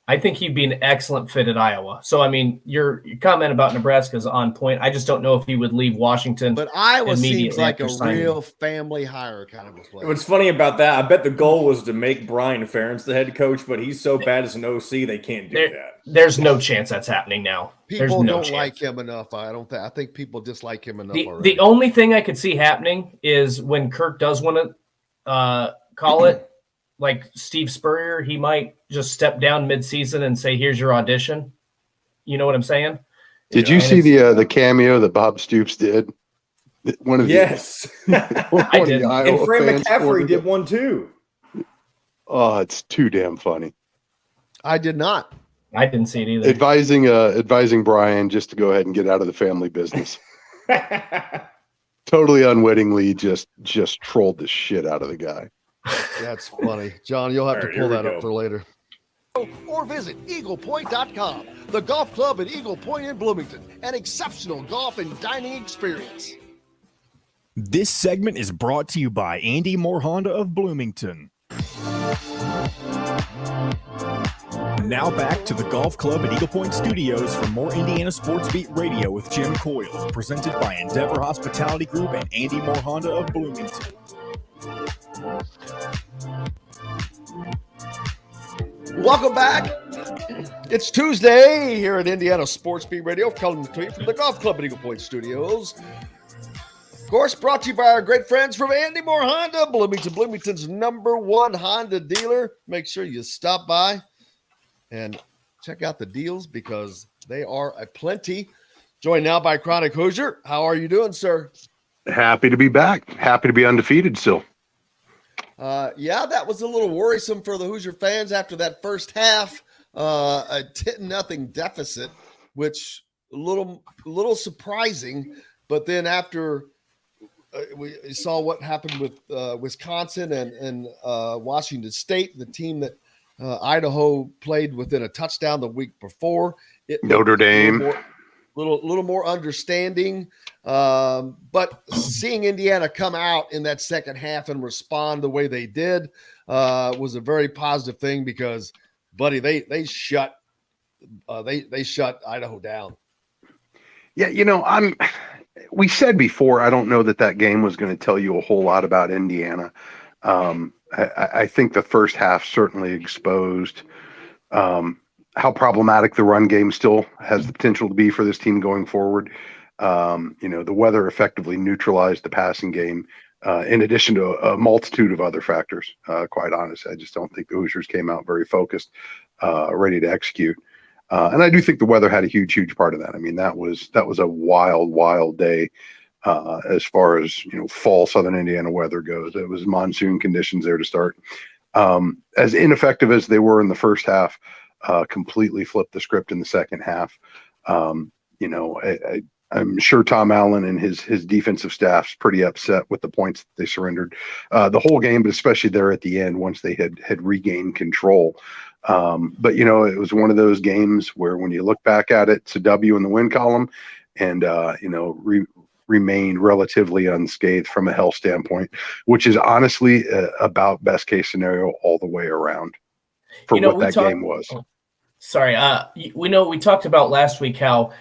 I think he'd be an excellent fit at Iowa. So, I mean, your comment about Nebraska is on point. I just don't know if he would leave Washington. But Iowa seems like a real family hire kind of a place. What's funny about that, I bet the goal was to make Brian Ferentz the head coach, but he's so bad as an OC, they can't do that. There's no chance that's happening now. People don't like him enough. I think people dislike him enough already. The only thing I could see happening is when Kirk does want to call it, like Steve Spurrier, he might just step down mid-season and say, "Here's your audition." You know what I'm saying? Did you see the cameo that Bob Stoops did? One of yes, I did. And Fran McCaffrey did one too. Oh, it's too damn funny. I did not. I didn't see it either. Advising Brian just to go ahead and get out of the family business. Totally unwittingly, just trolled the shit out of the guy. That's funny. John, you'll have to pull that up for later. Or visit EaglePoint.com, the golf club at Eagle Point in Bloomington, an exceptional golf and dining experience. This segment is brought to you by Andy Moore Honda of Bloomington. Now back to the golf club at Eagle Point Studios for more Indiana Sports Beat Radio with Jim Coyle, presented by Endeavor Hospitality Group and Andy Moore Honda of Bloomington. Welcome back. It's Tuesday here at Indiana Sports Beat Radio, coming to you from the Golf Club at Eagle Point Studios. Of course, brought to you by our great friends from Andy Moore Honda, Bloomington's #1 Honda dealer. Make sure you stop by and check out the deals because they are aplenty. Joined now by Chronic Hoosier. How are you doing, sir? Happy to be back. Happy to be undefeated still. Yeah, that was a little worrisome for the Hoosier fans after that first half, a 10-0 deficit, which a little surprising. But then after we saw what happened with Wisconsin and Washington State, the team that Idaho played within a touchdown the week before, Notre Dame. Little more understanding, but seeing Indiana come out in that second half and respond the way they did was a very positive thing because, buddy, they shut Idaho down. Yeah, we said before, I don't know that game was going to tell you a whole lot about Indiana. I think the first half certainly exposed how problematic the run game still has the potential to be for this team going forward. The weather effectively neutralized the passing game in addition to a multitude of other factors. Quite honestly, I just don't think the Hoosiers came out very focused, ready to execute. And I do think the weather had a huge part of that. I mean, that was a wild day as far as fall Southern Indiana weather goes. It was monsoon conditions there to start. As ineffective as they were in the first half, completely flipped the script in the second half. I'm sure Tom Allen and his defensive staff's pretty upset with the points that they surrendered the whole game, but especially there at the end once they had regained control. But it was one of those games where when you look back at it, it's a W in the win column, and remained relatively unscathed from a health standpoint, which is honestly about best case scenario all the way around for what that game was. Sorry, we talked about last week how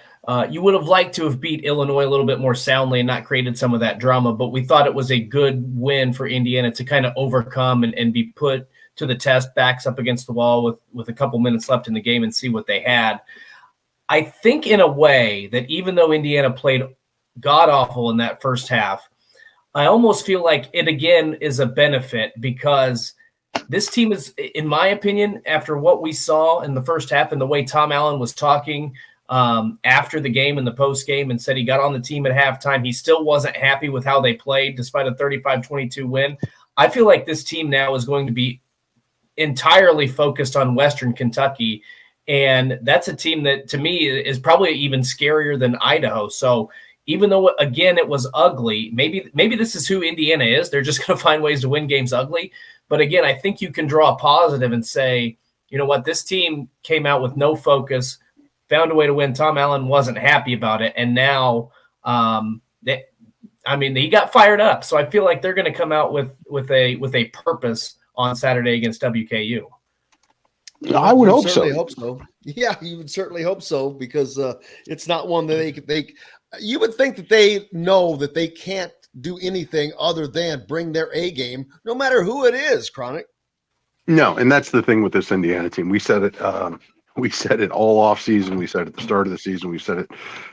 you would have liked to have beat Illinois a little bit more soundly and not created some of that drama, but we thought it was a good win for Indiana to kind of overcome and be put to the test, backs up against the wall with a couple minutes left in the game and see what they had. I think in a way that even though Indiana played god-awful in that first half, I almost feel like it again is a benefit because this team is, in my opinion, after what we saw in the first half and the way Tom Allen was talking after the game and the post game and said he got on the team at halftime, he still wasn't happy with how they played despite a 35-22 win. I feel like this team now is going to be entirely focused on Western Kentucky, and that's a team that to me is probably even scarier than Idaho. So even though, again, it was ugly, maybe this is who Indiana is. They're just going to find ways to win games ugly. But again, I think you can draw a positive and say, you know what, this team came out with no focus, found a way to win. Tom Allen wasn't happy about it. And now he got fired up. So I feel like they're going to come out with a purpose on Saturday against WKU. I would hope so. Yeah, you would certainly hope so because it's not one that you would think that they know that they can't do anything other than bring their A game, no matter who it is, Chronic. No, and that's the thing with this Indiana team. We said it all off season. We said it at the start of the season. We said it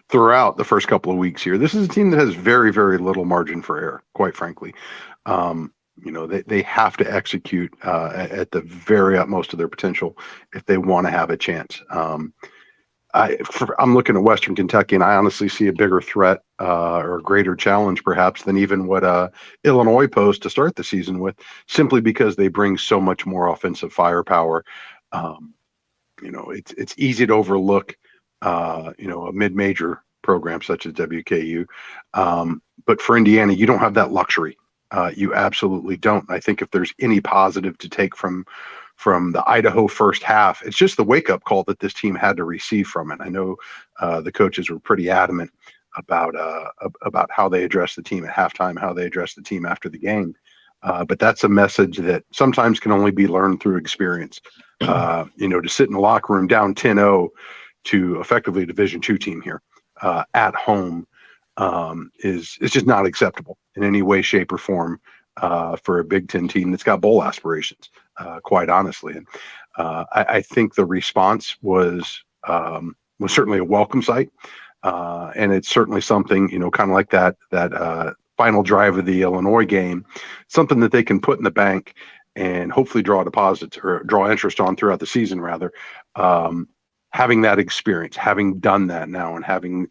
throughout the first couple of weeks here. This is a team that has very, very little margin for error, quite frankly. They have to execute at the very utmost of their potential if they want to have a chance. I'm looking at Western Kentucky, and I honestly see a bigger threat or a greater challenge, perhaps, than even what Illinois posed to start the season with, simply because they bring so much more offensive firepower. It's easy to overlook, a mid-major program such as WKU, but for Indiana, you don't have that luxury. You absolutely don't. I think if there's any positive to take from the Idaho first half, it's just the wake-up call that this team had to receive from it. I know the coaches were pretty adamant about how they addressed the team at halftime, how they addressed the team after the game. But that's a message that sometimes can only be learned through experience. To sit in the locker room down 10-0 to effectively a Division II team here at home is just not acceptable in any way, shape, or form for a Big Ten team that's got bowl aspirations, quite honestly. And I think the response was certainly a welcome sight, and it's certainly something, kind of like that final drive of the Illinois game, something that they can put in the bank and hopefully draw deposits or draw interest on throughout the season, rather. Having that experience, having done that now, and having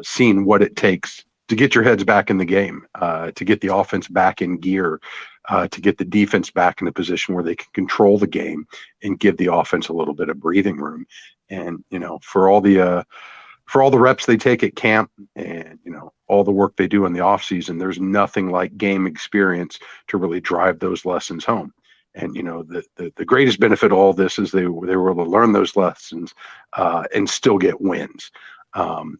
seen what it takes to get your heads back in the game, to get the offense back in gear, to get the defense back in a position where they can control the game and give the offense a little bit of breathing room. And, for all the reps they take at camp and, all the work they do in the off season, there's nothing like game experience to really drive those lessons home. And, the greatest benefit of all this is they were able to learn those lessons and still get wins.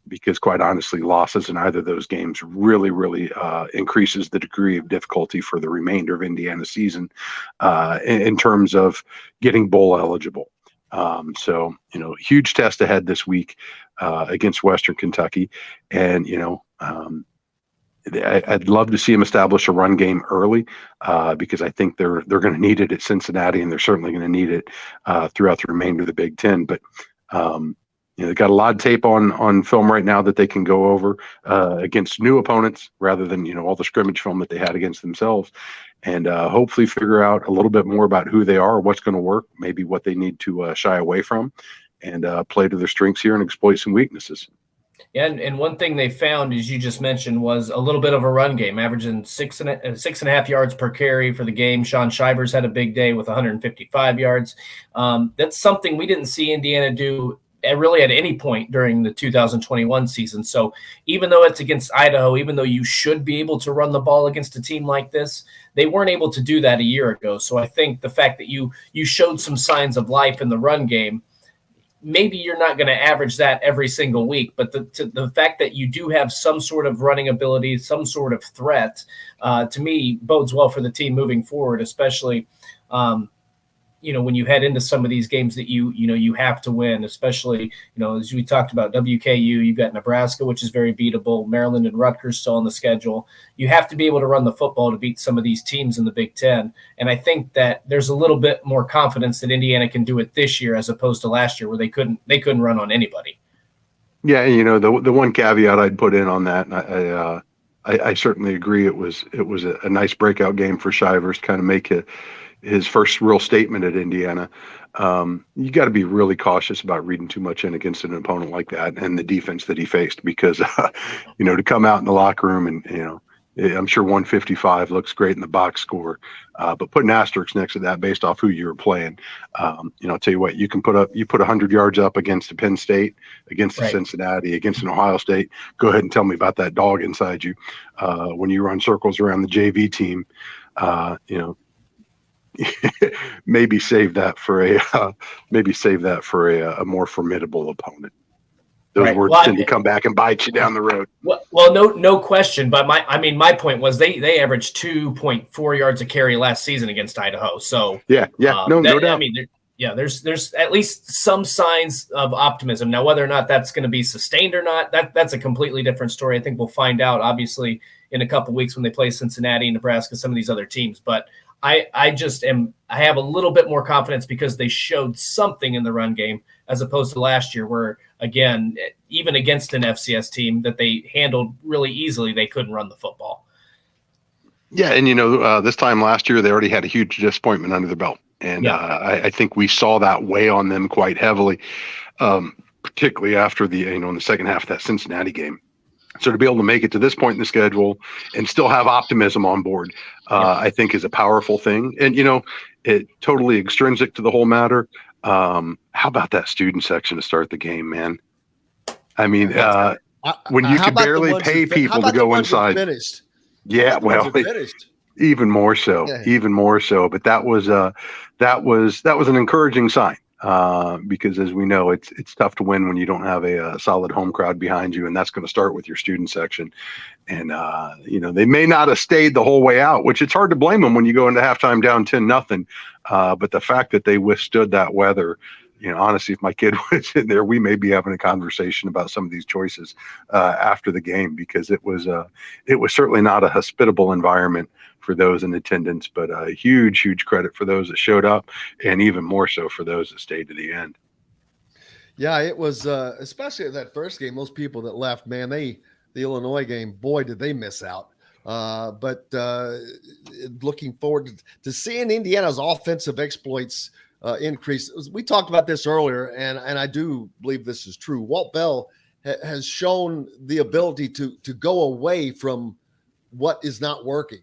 Because quite honestly, losses in either of those games really, really increases the degree of difficulty for the remainder of Indiana's season in terms of getting bowl eligible. So, huge test ahead this week against Western Kentucky. And, I'd love to see them establish a run game early because I think they're going to need it at Cincinnati, and they're certainly going to need it throughout the remainder of the Big Ten. But, They've got a lot of tape on film right now that they can go over against new opponents rather than, all the scrimmage film that they had against themselves, and hopefully figure out a little bit more about who they are, what's going to work, maybe what they need to shy away from, and play to their strengths here and exploit some weaknesses. Yeah, and one thing they found, as you just mentioned, was a little bit of a run game, averaging 6.5 yards per carry for the game. Sean Shivers had a big day with 155 yards. That's something we didn't see Indiana do really at any point during the 2021 season. So even though it's against Idaho, even though you should be able to run the ball against a team like this, they weren't able to do that a year ago. So I think the fact that you showed some signs of life in the run game, maybe you're not going to average that every single week, but the fact that you do have some sort of running ability, some sort of threat, to me bodes well for the team moving forward, especially when you head into some of these games that you have to win, especially, as we talked about WKU, you've got Nebraska, which is very beatable, Maryland and Rutgers still on the schedule. You have to be able to run the football to beat some of these teams in the Big Ten. And I think that there's a little bit more confidence that Indiana can do it this year as opposed to last year where they couldn't run on anybody. Yeah. The one caveat I'd put in on that, and I certainly agree. It was a nice breakout game for Shivers, kind of make his first real statement at Indiana. You got to be really cautious about reading too much in against an opponent like that and the defense that he faced, because, to come out in the locker room and, I'm sure 155 looks great in the box score, but put an asterisk next to that based off who you were playing. I'll tell you what, you put 100 yards up against a Penn State, against a Cincinnati, against an Ohio State. Go ahead and tell me about that dog inside you. When you run circles around the JV team, maybe save that for a more formidable opponent. Those words tend to come back and bite you down the road. Well, no question. But my point was they averaged 2.4 yards a carry last season against Idaho. So no doubt. There's at least some signs of optimism. Now, whether or not that's going to be sustained or not, that's a completely different story. I think we'll find out, obviously, in a couple of weeks when they play Cincinnati, Nebraska, some of these other teams. But I have a little bit more confidence because they showed something in the run game as opposed to last year where, again, even against an FCS team that they handled really easily, they couldn't run the football. Yeah, and this time last year they already had a huge disappointment under their belt, and I think we saw that weigh on them quite heavily, particularly after in the second half of that Cincinnati game. So to be able to make it to this point in the schedule and still have optimism on board, I think is a powerful thing. And, it totally extrinsic to the whole matter. How about that student section to start the game, man? I mean, when you can barely pay people to go inside. Yeah, well, even more so. But that was an encouraging sign. Because as we know, it's tough to win when you don't have a solid home crowd behind you, and that's going to start with your student section. And they may not have stayed the whole way out, which it's hard to blame them when you go into halftime down 10-0. But the fact that they withstood that weather, honestly, if my kid was in there, we may be having a conversation about some of these choices after the game, because it was certainly not a hospitable environment for those in attendance, but a huge credit for those that showed up, and even more so for those that stayed to the end. Yeah, it was especially that first game. Most people that left, man, the Illinois game, boy, did they miss out. But looking forward to seeing Indiana's offensive exploits increase. We talked about this earlier, and I do believe this is true. Walt Bell has shown the ability to go away from what is not working.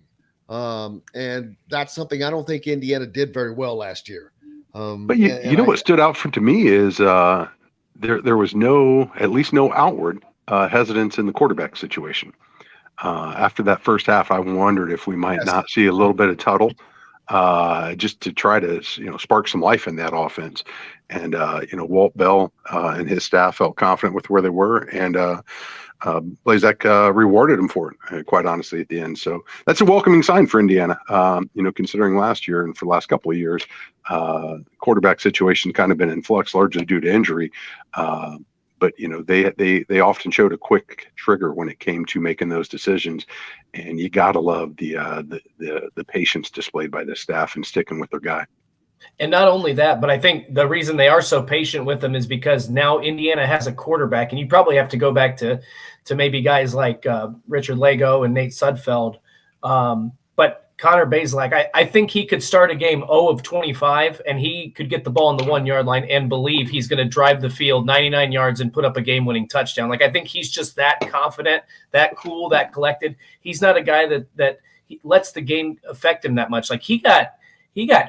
And that's something I don't think Indiana did very well last year. But what stood out to me is there was at least no outward hesitance in the quarterback situation. After that first half, I wondered if we might not see a little bit of Tuttle, just to try to spark some life in that offense. And Walt Bell and his staff felt confident with where they were, and Blazek rewarded him for it, quite honestly, at the end. So that's a welcoming sign for Indiana, considering last year and for the last couple of years, quarterback situation kind of been in flux, largely due to injury. But they often showed a quick trigger when it came to making those decisions, and you gotta love the patience displayed by the staff and sticking with their guy. And not only that, but I think the reason they are so patient with him is because now Indiana has a quarterback, and you probably have to go back to maybe guys like Richard Lego and Nate Sudfeld. But Connor Bazelak, I think he could start a game 0 of 25, and he could get the ball on the 1 yard line and believe he's going to drive the field 99 yards and put up a game-winning touchdown. Like, I think he's just that confident, that cool, that collected. He's not a guy that he lets the game affect him that much. Like, he got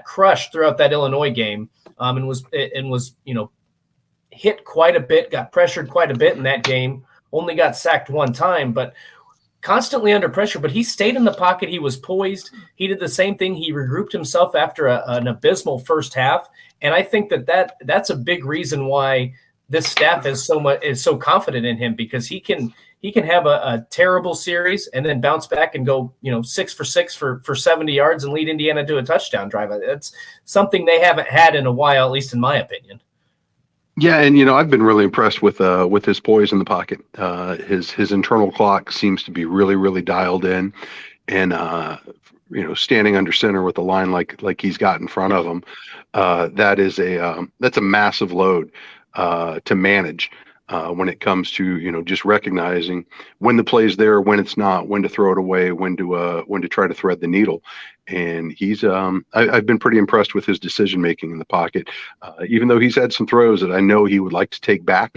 crushed throughout that Illinois game, and was hit quite a bit, got pressured quite a bit in that game. Only got sacked one time, but constantly under pressure. But he stayed in the pocket. He was poised. He did the same thing. He regrouped himself after an abysmal first half, and I think that's a big reason why this staff is so confident in him, because he can have a terrible series and then bounce back and go 6 for 6 for 70 yards and lead Indiana to a touchdown drive. It's something they haven't had in a while, at least in my opinion. Yeah, and I've been really impressed with his poise in the pocket. His internal clock seems to be really, really dialed in, and standing under center with a line like he's got in front of him, that's a massive load to manage when it comes to just recognizing when the play's there, when it's not, when to throw it away, when to try to thread the needle. And he's I've been pretty impressed with his decision making in the pocket, even though he's had some throws that I know he would like to take back.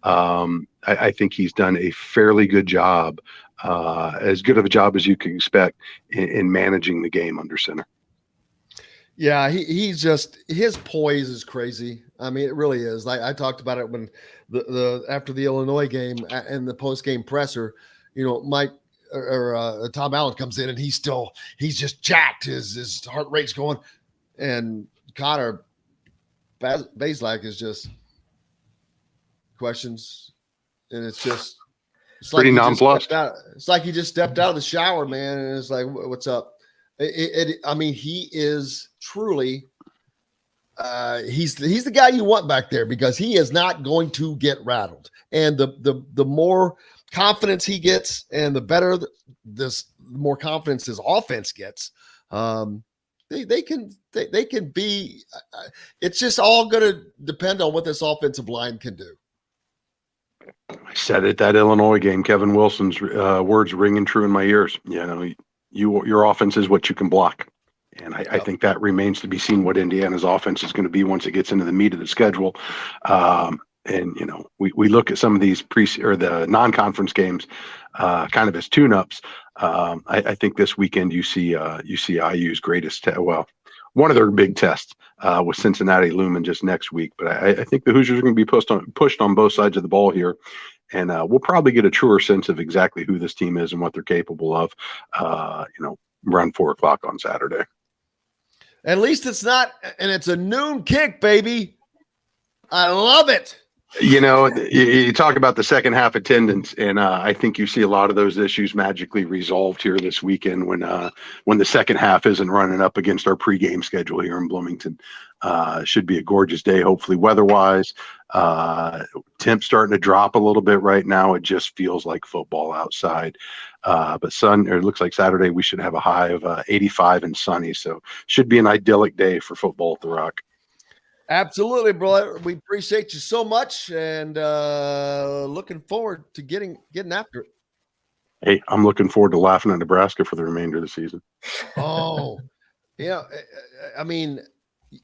I think he's done a fairly good job, as good of a job as you can expect in managing the game under center. Yeah, he's just, his poise is crazy. I mean, it really is. Like, I talked about it when the after the Illinois game and the post game presser, Mike or Tom Allen comes in and he's just jacked. His heart rate's going, and Connor Bazelak is just questions, and it's pretty nonplussed. It's like he just stepped out of the shower, man, and it's like, what's up? I mean, he is truly he's the guy you want back there, because he is not going to get rattled. And the more confidence he gets, and the better the more confidence his offense gets, they can be. It's just all going to depend on what this offensive line can do. I said it, that Illinois game, Kevin Wilson's words ringing true in my ears. Your offense is what you can block. And I think that remains to be seen what Indiana's offense is going to be once it gets into the meat of the schedule. We look at some of these the non-conference games kind of as tune-ups. I think this weekend you see IU's greatest one of their big tests with Cincinnati looming just next week. But I think the Hoosiers are going to be pushed on both sides of the ball here. And we'll probably get a truer sense of exactly who this team is and what they're capable of, around 4:00 on Saturday. At least it's not, and it's a noon kick, baby. I love it. You talk about the second half attendance, and I think you see a lot of those issues magically resolved here this weekend when the second half isn't running up against our pregame schedule here in Bloomington. Should be a gorgeous day, hopefully weather-wise. Temp starting to drop a little bit right now. It just feels like football outside. But it looks like Saturday we should have a high of 85 and sunny, so should be an idyllic day for football at the Rock. Absolutely, brother. We appreciate you so much, and looking forward to getting after it. Hey, I'm looking forward to laughing at Nebraska for the remainder of the season. Oh, yeah. I mean,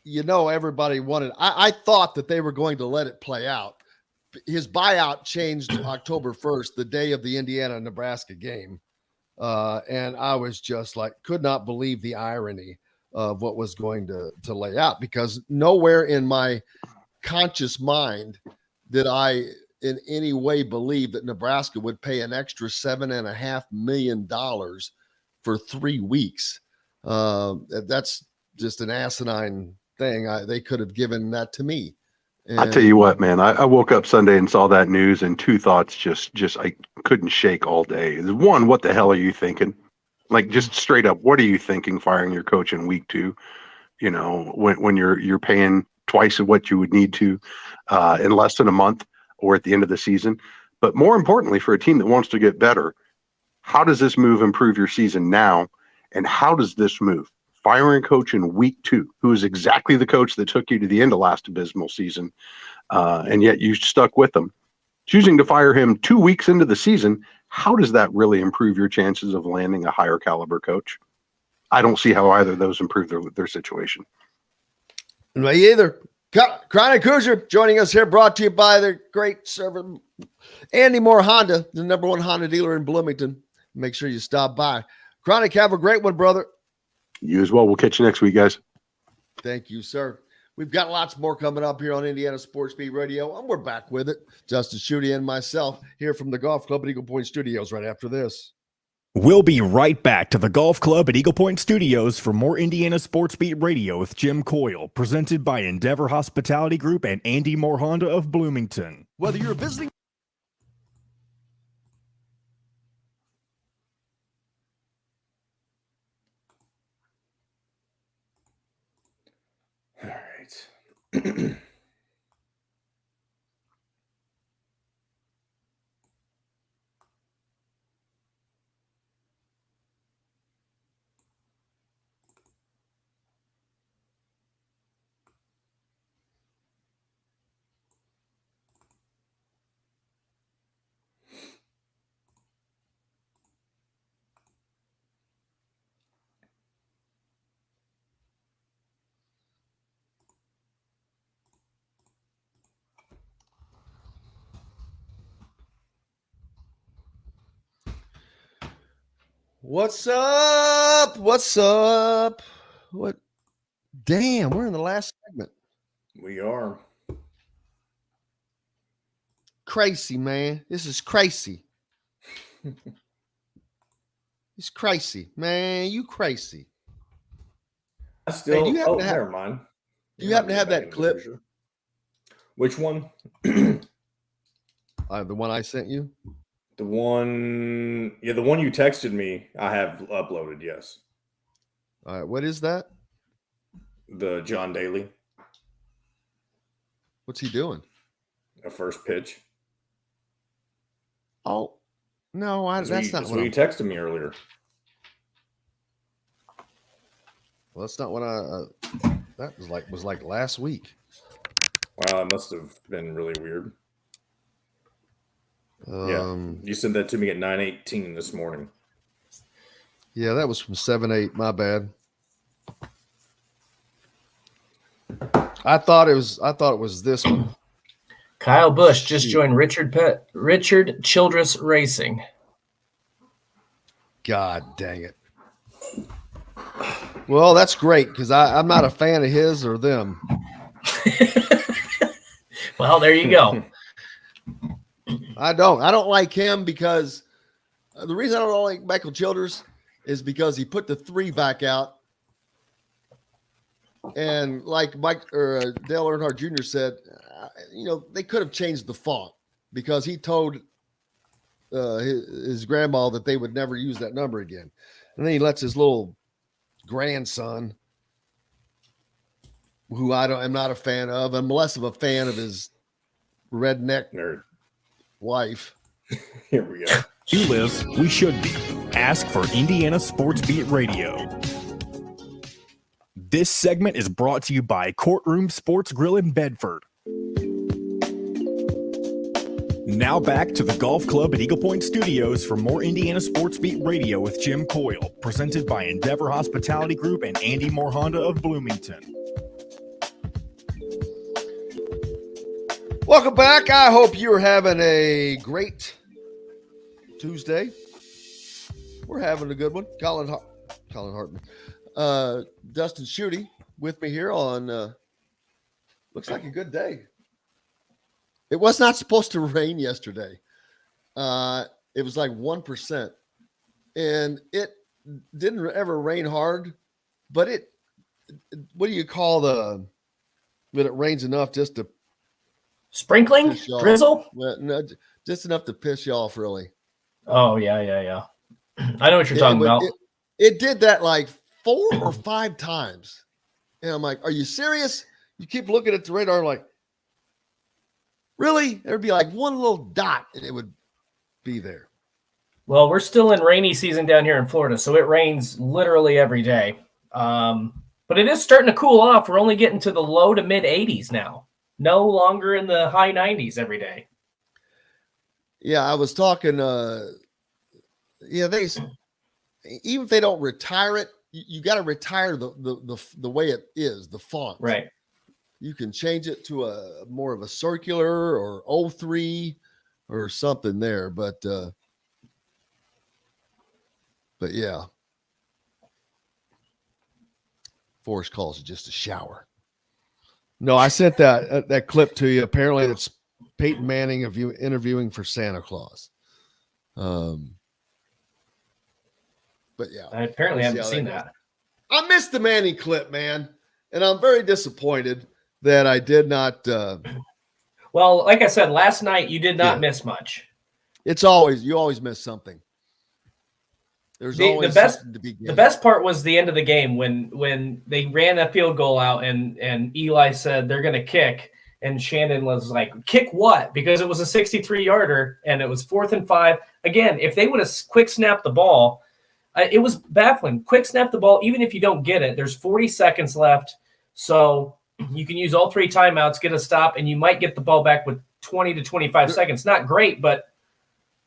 everybody wanted. I thought that they were going to let it play out. His buyout changed October 1st, the day of the Indiana-Nebraska game, and I was just like, could not believe the irony of what was going to lay out, because nowhere in my conscious mind did I in any way believe that Nebraska would pay an extra $7.5 million for 3 weeks. That's just an asinine thing. They could have given that to me. And I tell you what, man, I woke up Sunday and saw that news, and two thoughts just I couldn't shake all day. One, what the hell are you thinking? Like, just straight up, what are you thinking firing your coach in week 2? When you're paying twice of what you would need to in less than a month or at the end of the season. But more importantly, for a team that wants to get better, how does this move improve your season now? And how does this move firing a coach in week 2, who is exactly the coach that took you to the end of last abysmal season, and yet you stuck with them. Choosing to fire him 2 weeks into the season, how does that really improve your chances of landing a higher caliber coach? I don't see how either of those improve their situation. Me either. Chronic Hoosier joining us here, brought to you by the great servant Andy Moore Honda, the #1 Honda dealer in Bloomington. Make sure you stop by. Chronic, have a great one, brother. You as well. We'll catch you next week, guys. Thank you, sir. We've got lots more coming up here on Indiana Sports Beat Radio, and we're back with it. Dustin, Schutte, and myself here from the Golf Club at Eagle Point Studios right after this. We'll be right back to the Golf Club at Eagle Point Studios for more Indiana Sports Beat Radio with Jim Coyle, presented by Endeavor Hospitality Group and Andy Moore Honda of Bloomington. Whether you're visiting... All right. What's up? What's up? What? Damn, we're in the last segment. We are. Crazy, man. This is crazy. It's crazy, man. You crazy. I still. Hey, never mind. Do you happen to have that clip? Which one? The one I sent you. The one you texted me, I have uploaded, yes. All right, what is that? The John Daly. What's he doing? A first pitch. Oh, no, that's not what you texted me earlier. Well, that's not what that was like last week. Wow, it must have been really weird. You sent that to me at 9:18 this morning. Yeah, that was from 7-8. My bad. I thought it was this one. Kyle Busch just joined Richard Childress Racing. God dang it. Well, that's great because I'm not a fan of his or them. Well, there you go. I don't like him because the reason I don't like Michael Childress is because he put the 3 back out. And like Mike or Dale Earnhardt Jr. said, they could have changed the font because he told his grandma that they would never use that number again. And then he lets his little grandson, who I'm not a fan of, I'm less of a fan of his redneck nerd wife. Here we go. You live, we should be. Ask for Indiana Sports Beat Radio. This segment is brought to you by Courtroom Sports Grill in Bedford. Now back to the Golf Club at Eagle Point Studios for more Indiana Sports Beat Radio with Jim Coyle, presented by Endeavor Hospitality Group and Andy Moore Honda of Bloomington. Welcome back. I hope you're having a great Tuesday. We're having a good one. Colin Hartman. Dustin Schutte with me here on looks like a good day. It was not supposed to rain yesterday. It was like 1%. And it didn't ever rain hard, but what do you call when it rains enough just to sprinkling? Drizzle? Well, no, just enough to piss you off, really. Oh, yeah. I know what you're talking about. It did that like 4 or 5 times. And I'm like, are you serious? You keep looking at the radar like, really? There'd be like one little dot and it would be there. Well, we're still in rainy season down here in Florida, so it rains literally every day. But it is starting to cool off. We're only getting to the low to mid 80s now. No longer in the high 90s every day. Yeah, I was talking. They even if they don't retire it, you got to retire the way it is, the font. Right. You can change it to a more of a circular or 03 or something there, but yeah. Forrest calls it just a shower. No, I sent that clip to you. Apparently, it's Peyton Manning of you interviewing for Santa Claus. But yeah, I apparently haven't seen that. I missed the Manning clip, man, and I'm very disappointed that I did not. Well, like I said, last night you did not miss much. You always miss something. There's always something to be gained. The best part was the end of the game when they ran that field goal out and Eli said they're going to kick, and Shannon was like, kick what? Because it was a 63-yarder and it was 4th and 5. Again, if they would have quick snapped the ball, it was baffling. Quick snap the ball, even if you don't get it. There's 40 seconds left, so you can use all 3 timeouts, get a stop, and you might get the ball back with 20 to 25 seconds. Not great, but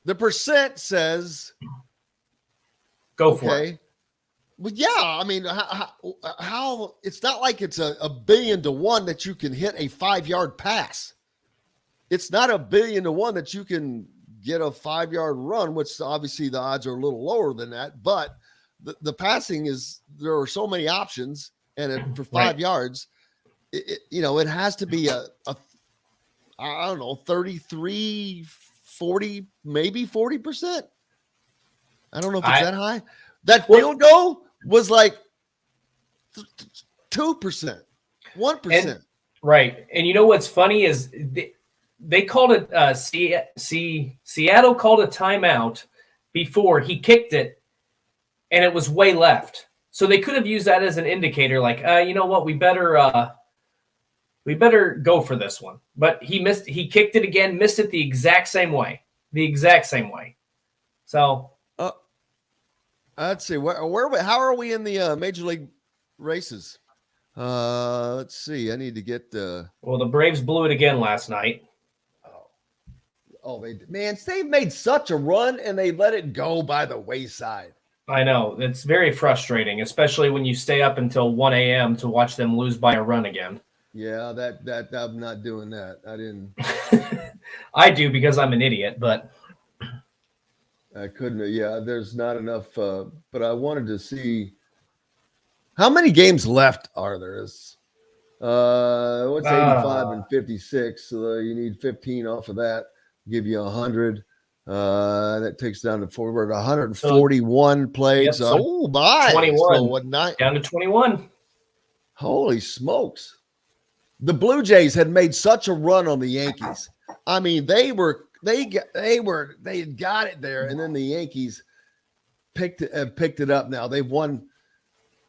the percent says go for it. Well, yeah, I mean, how it's not like it's a 1,000,000,000 to 1 that you can hit a 5-yard pass. It's not a 1,000,000,000 to 1 that you can get a 5-yard run, which obviously the odds are a little lower than that. But the passing there are so many options, and for 5 yards, it has to be a I don't know, 33, 40, maybe 40%. I don't know if it's that high. That field goal was like 2%, 1%. Right. And you know what's funny is they called it Seattle called a timeout before he kicked it, and it was way left. So they could have used that as an indicator, like, you know what, we better go for this one. But he kicked it again, missed it the exact same way. So let's see. How are we in the major league races? Let's see. I need to get well, the Braves blew it again last night. They've made such a run and they let it go by the wayside. I know. It's very frustrating, especially when you stay up until 1 a.m. to watch them lose by a run again. Yeah, that I'm not doing that. I didn't. I do because I'm an idiot, but I couldn't. Yeah, there's not enough. But I wanted to see how many games left are there. What's 85 and 56? So you need 15 off of that. Give you 100. That takes down to forward 141 plays. Yep, oh my! 21 down to 21. Holy smokes! The Blue Jays had made such a run on the Yankees. I mean, they had got it there, and then the Yankees picked it up. Now they've won,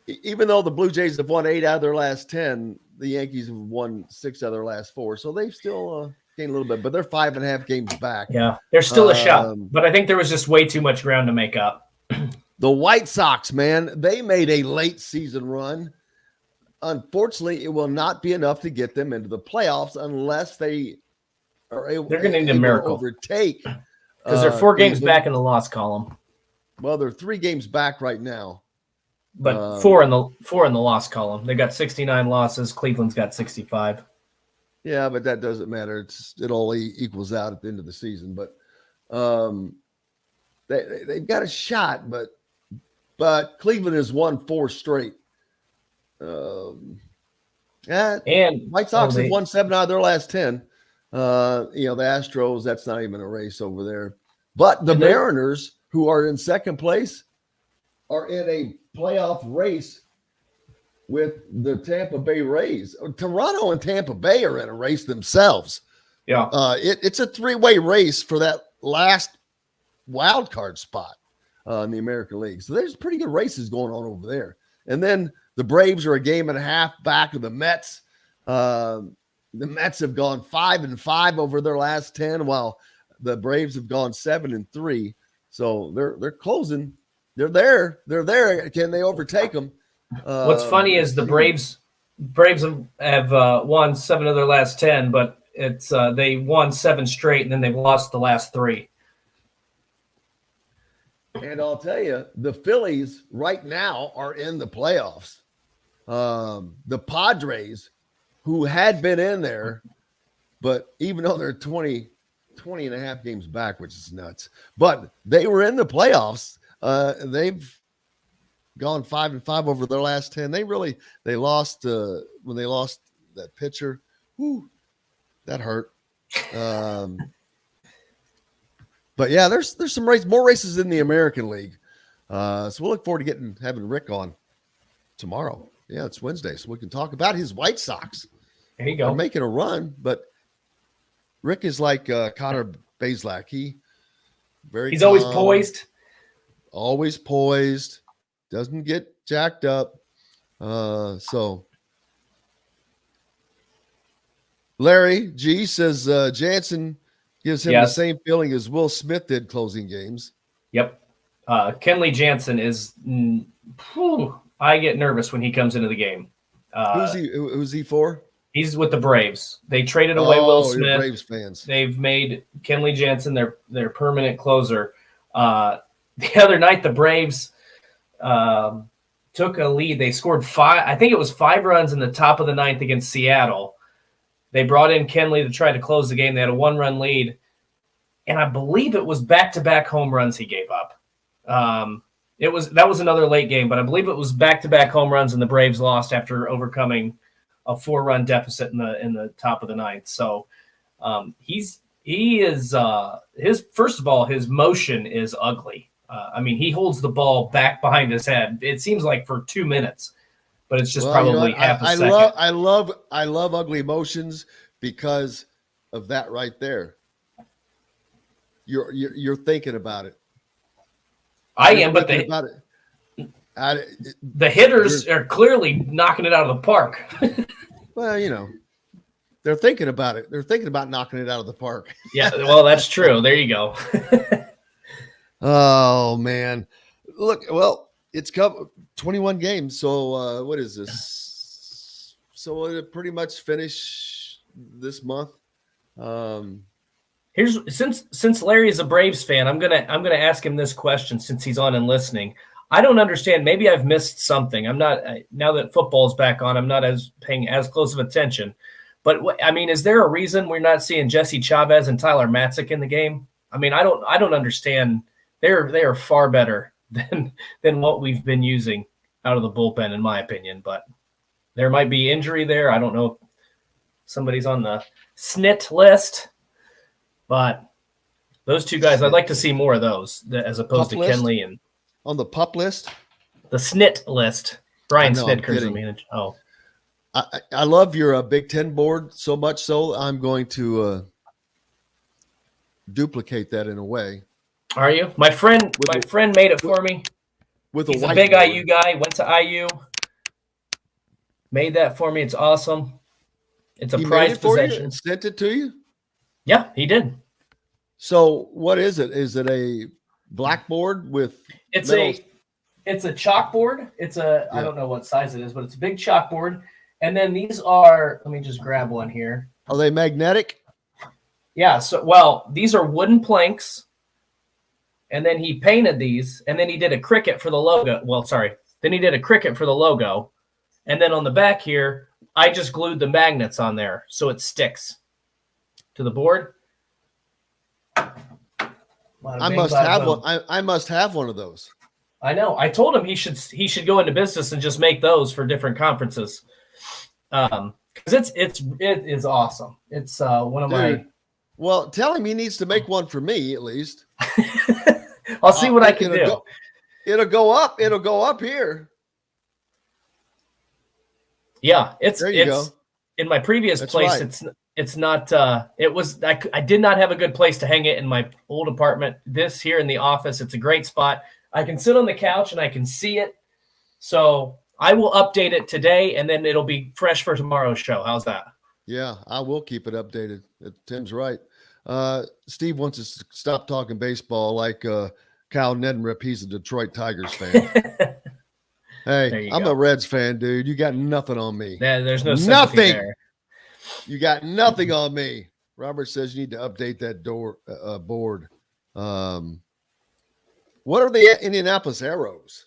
even though the Blue Jays have won 8 out of their last 10. The Yankees have won 6 out of their last 4, so they've still gained a little bit. But they're 5.5 games back. Yeah, there's still a shot, but I think there was just way too much ground to make up. The White Sox, man, they made a late season run. Unfortunately, it will not be enough to get them into the playoffs unless they are able. They're going to need a miracle. Overtake because they're 4 games back in the loss column. Well, they're 3 games back right now, but 4 in the loss column. They got 69 losses. Cleveland's got 65. Yeah, but that doesn't matter. It all equals out at the end of the season. But they've got a shot. But Cleveland has won 4 straight. And White Sox have won 7 out of their last 10. The Astros, that's not even a race over there. But the Mariners, who are in second place, are in a playoff race with the Tampa Bay Rays. Toronto and Tampa Bay are in a race themselves. Yeah. It's a 3-way race for that last wild card spot in the American League. So there's pretty good races going on over there. And then the Braves are a game and a half back of the Mets. The Mets have gone 5-5 over their last 10, while the Braves have gone 7-3. So they're closing. They're there. Can they overtake them? What's funny is the Braves have won 7 of their last 10, but it's they won 7 straight, and then they've lost the last 3. And I'll tell you, the Phillies right now are in the playoffs. The Padres, who had been in there, but even though they're 20 and a half games back, which is nuts, but they were in the playoffs. They've gone 5-5 over their last 10. They lost when they lost that pitcher. Whew, that hurt. But yeah, there's some more races in the American League. So we'll look forward to having Rick on tomorrow. Yeah, it's Wednesday, so we can talk about his White Sox. There you go. They're making a run, but Rick is like Connor Bazelak. He's calm, always poised. Always poised. Doesn't get jacked up. So Larry G says Jansen gives him the same feeling as Will Smith did closing games. Yep. Kenley Jansen is I get nervous when he comes into the game. Who's he for? He's with the Braves. They traded away Will Smith. You're Braves fans. They've made Kenley Jansen their permanent closer. The other night, the Braves took a lead. They scored 5. I think it was 5 runs in the top of the 9th against Seattle. They brought in Kenley to try to close the game. They had a 1-run lead, and I believe it was back-to-back home runs he gave up. That was another late game, but I believe it was back-to-back home runs, and the Braves lost after overcoming a 4-run deficit in the top of the 9th. So first of all, his motion is ugly. He holds the ball back behind his head. It seems like for 2 minutes, but it's just probably half a second. I love ugly motions because of that right there. You're thinking about it. I am, but the hitters are clearly knocking it out of the park. Well, they're thinking about it. They're thinking about knocking it out of the park. Yeah, well, that's true. There you go. Oh, man. Look, well, it's 21 games. So what is this? So it'll pretty much finish this month. Since Larry is a Braves fan, I'm gonna ask him this question since he's on and listening. I don't understand. Maybe I've missed something. I'm not now that football's back on. I'm not paying as close of attention. But is there a reason we're not seeing Jesse Chavez and Tyler Matzik in the game? I don't understand. They are far better than what we've been using out of the bullpen, in my opinion. But there might be injury there. I don't know if somebody's on the SNIT list. But those two guys, I'd like to see more of those as opposed to Kenley and on the pup list, the SNIT list. Brian Snitker's the manager. Oh, I love your Big Ten board so much so I'm going to duplicate that in a way. Are you? My friend made it for me. He's a big IU guy. Went to IU. Made that for me. It's awesome. It's a prized possession. Sent it to you. Yeah, he did. So what is it? Is it a blackboard with it's a chalkboard. I don't know what size it is, but it's a big chalkboard. And then these are, let me just grab one here. Are they magnetic? Yeah, these are wooden planks. And then he painted these, and then he did a cricket for the logo. Then he did a cricket for the logo. And then on the back here, I just glued the magnets on there so it sticks to the board. I must have one. I must have one of those. I know. I told him he should go into business and just make those for different conferences. Because it is awesome. It's one of my. Well, tell him he needs to make one for me at least. I'll see what I can do. It'll go up. It'll go up here. Yeah, it's in my previous place. Right. It's not. It was. I did not have a good place to hang it in my old apartment. This here in the office, it's a great spot. I can sit on the couch and I can see it. So I will update it today, and then it'll be fresh for tomorrow's show. How's that? Yeah, I will keep it updated. Tim's right. Steve wants us to stop talking baseball like Kyle Neddenrip. He's a Detroit Tigers fan. Hey, I'm a Reds fan, dude. You got nothing on me. There's no nothing there. You got nothing on me. Robert says you need to update that board. What are the Indianapolis Arrows?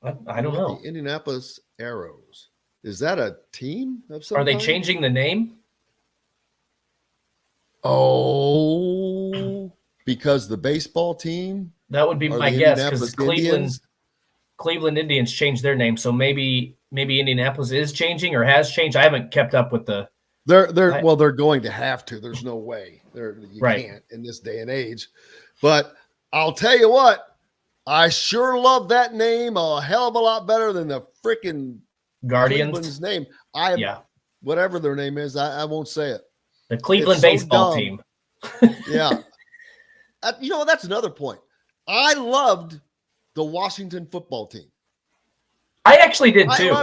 I don't know. The Indianapolis Arrows. Is that a team of some Are they kind? changing the name? Oh, because the baseball team? That would be my guess, because Cleveland Indians changed their name, so maybe Indianapolis is changing or has changed. I haven't kept up with the. They're going to have to. There's no way you can't in this day and age. But I'll tell you what, I sure love that name a hell of a lot better than the freaking Guardians Cleveland's name. Whatever their name is, I won't say it. The Cleveland baseball team. Yeah. That's another point. I loved the Washington football team. I actually did too.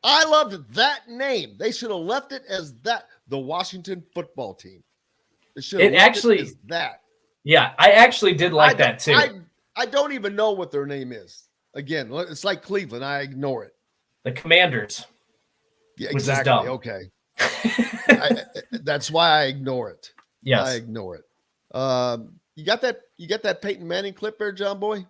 I loved that name. They should have left it as that, the Washington football team. They should have left it as that. Yeah, I actually did like that too. I don't even know what their name is. Again, it's like Cleveland. I ignore it. The Commanders. Yeah, exactly. Okay. That's why I ignore it. Yes. I ignore it. You got that Peyton Manning clip there, John Boy?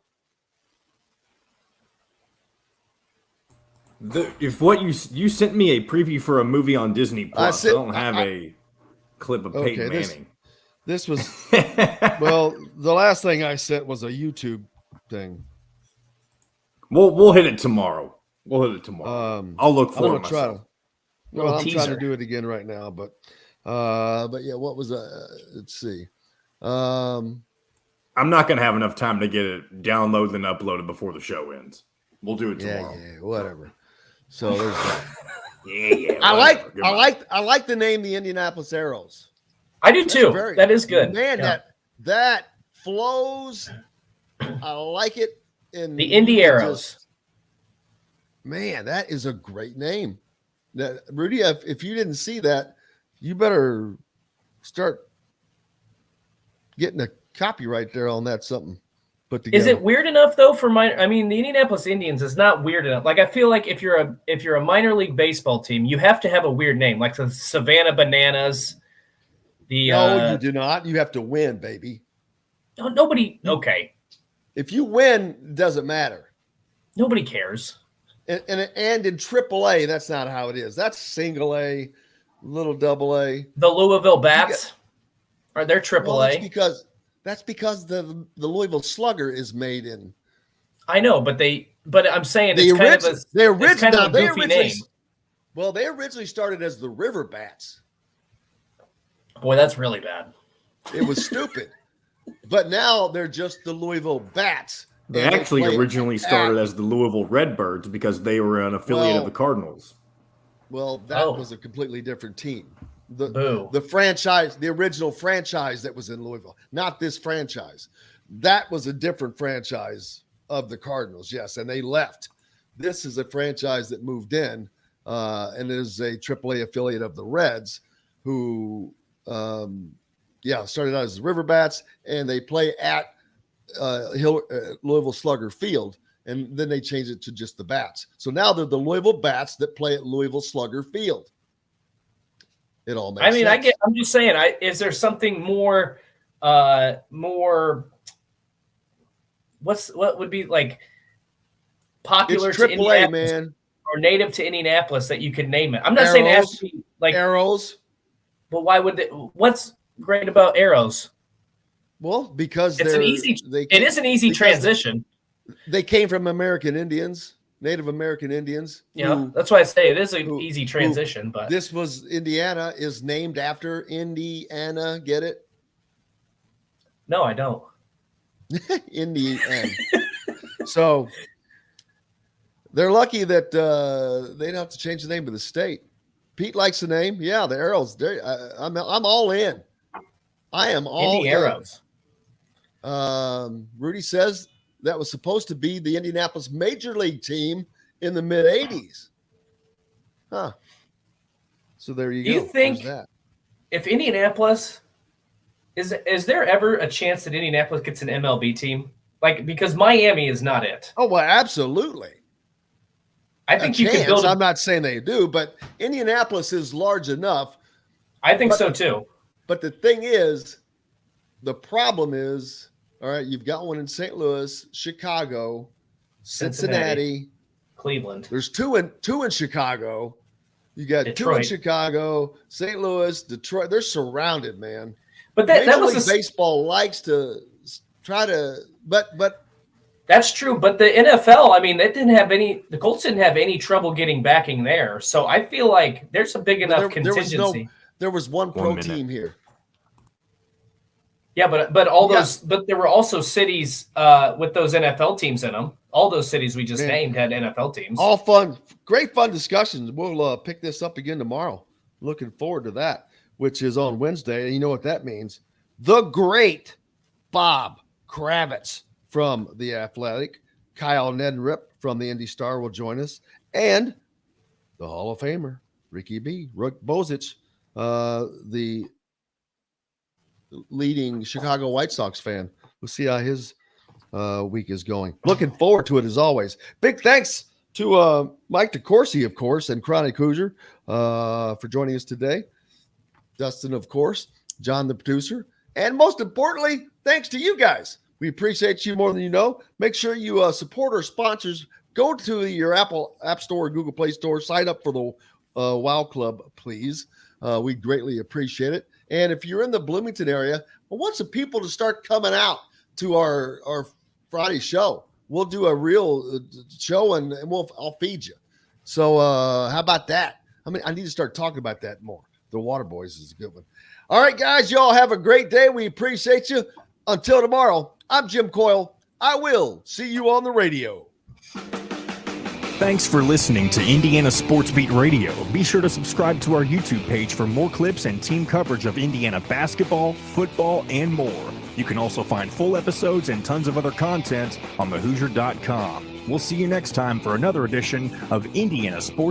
If what you sent me a preview for a movie on Disney Plus, I don't have a clip of Peyton Manning. This was well, the last thing I sent was a YouTube thing. We'll hit it tomorrow. I'll look for it myself. I'm trying to do it again right now, but yeah, what was let's see. I'm not gonna have enough time to get it downloaded and uploaded before the show ends. We'll do it tomorrow. Yeah, whatever. So there's that. yeah. I like the name the Indianapolis Arrows. I do too. That is good. Man, that flows. I like it. In the Indy Arrows. Man, that is a great name. Now, Rudy, if you didn't see that, you better start getting a copyright there on that something. Is it weird enough though for the Indianapolis Indians is not weird enough. Like I feel like if you're a minor league baseball team, you have to have a weird name, like the Savannah Bananas. No, you do not. You have to win, baby. No, nobody. Okay. If you win, it doesn't matter. Nobody cares. And in AAA, that's not how it is. That's single A, little double A. The Louisville Bats are they AAA? Well, that's because the Louisville Slugger is made in. I know, but I'm saying it's kind of a goofy name. Well, they originally started as the River Bats. Boy, that's really bad. It was stupid. But now they're just the Louisville Bats. They actually originally started as the Louisville Redbirds because they were an affiliate of the Cardinals. Well, that was a completely different team. The franchise, the original franchise that was in Louisville, not this franchise. That was a different franchise of the Cardinals, yes, and they left. This is a franchise that moved in, and is a AAA affiliate of the Reds, who, started out as the River Bats, and they play at Louisville Slugger Field, and then they changed it to just the Bats. So now they're the Louisville Bats that play at Louisville Slugger Field. It all makes sense. I'm just saying, is there something more what would be like popular it's to AAA, Indianapolis, man, or native to Indianapolis that you could name it? I'm not saying it has to be like Arrows. But why would what's great about Arrows? Well, because it is an easy transition. They came from American Indians, Native American Indians. Yeah, that's why I say it is an easy transition. But this was Indiana is named after Indiana. Get it? No, I don't. Indiana. So they're lucky that they don't have to change the name of the state. Pete likes the name. Yeah, the Arrows. I'm all in. I am all in. Arrows. Rudy says that was supposed to be the Indianapolis Major League team in the mid '80s. Huh. So there you go. Do you think if Indianapolis is there ever a chance that Indianapolis gets an MLB team? Like, because Miami is not it. Oh, well, absolutely. I think you can build. I'm not saying they do, but Indianapolis is large enough. I think so too. But the thing is, the problem is, all right, you've got one in St. Louis, Chicago, Cincinnati, Cleveland. There's two in Chicago. You got Detroit. 2 in Chicago, St. Louis, Detroit. They're surrounded, man. But that Major was League Baseball likes to try to, but that's true. But the NFL, I mean, the Colts didn't have any trouble getting backing there. So I feel like there's a big enough contingency. There was one pro team here. Yeah, but there were also cities with those NFL teams in them. All those cities we just named had NFL teams. All fun, great fun discussions. We'll pick this up again tomorrow. Looking forward to that, which is on Wednesday. And you know what that means? The great Bob Kravitz from The Athletic, Kyle Neddenrip from the Indy Star will join us, and the Hall of Famer, Ricky B. Rick Bozich, the leading Chicago White Sox fan. We'll see how his week is going. Looking forward to it as always. Big thanks to Mike DeCourcy, of course, and Chronic Hoosier for joining us today. Dustin, of course, John, the producer, and most importantly, thanks to you guys. We appreciate you more than you know. Make sure you support our sponsors. Go to your Apple App Store or Google Play Store. Sign up for the WOW Club, please. We greatly appreciate it. And if you're in the Bloomington area, I want some people to start coming out to our Friday show. We'll do a real show, and I'll feed you. So how about that? I mean, I need to start talking about that more. The Water Boys is a good one. All right, guys, y'all have a great day. We appreciate you. Until tomorrow, I'm Jim Coyle. I will see you on the radio. Thanks for listening to Indiana Sports Beat Radio. Be sure to subscribe to our YouTube page for more clips and team coverage of Indiana basketball, football, and more. You can also find full episodes and tons of other content on thehoosier.com. We'll see you next time for another edition of Indiana Sports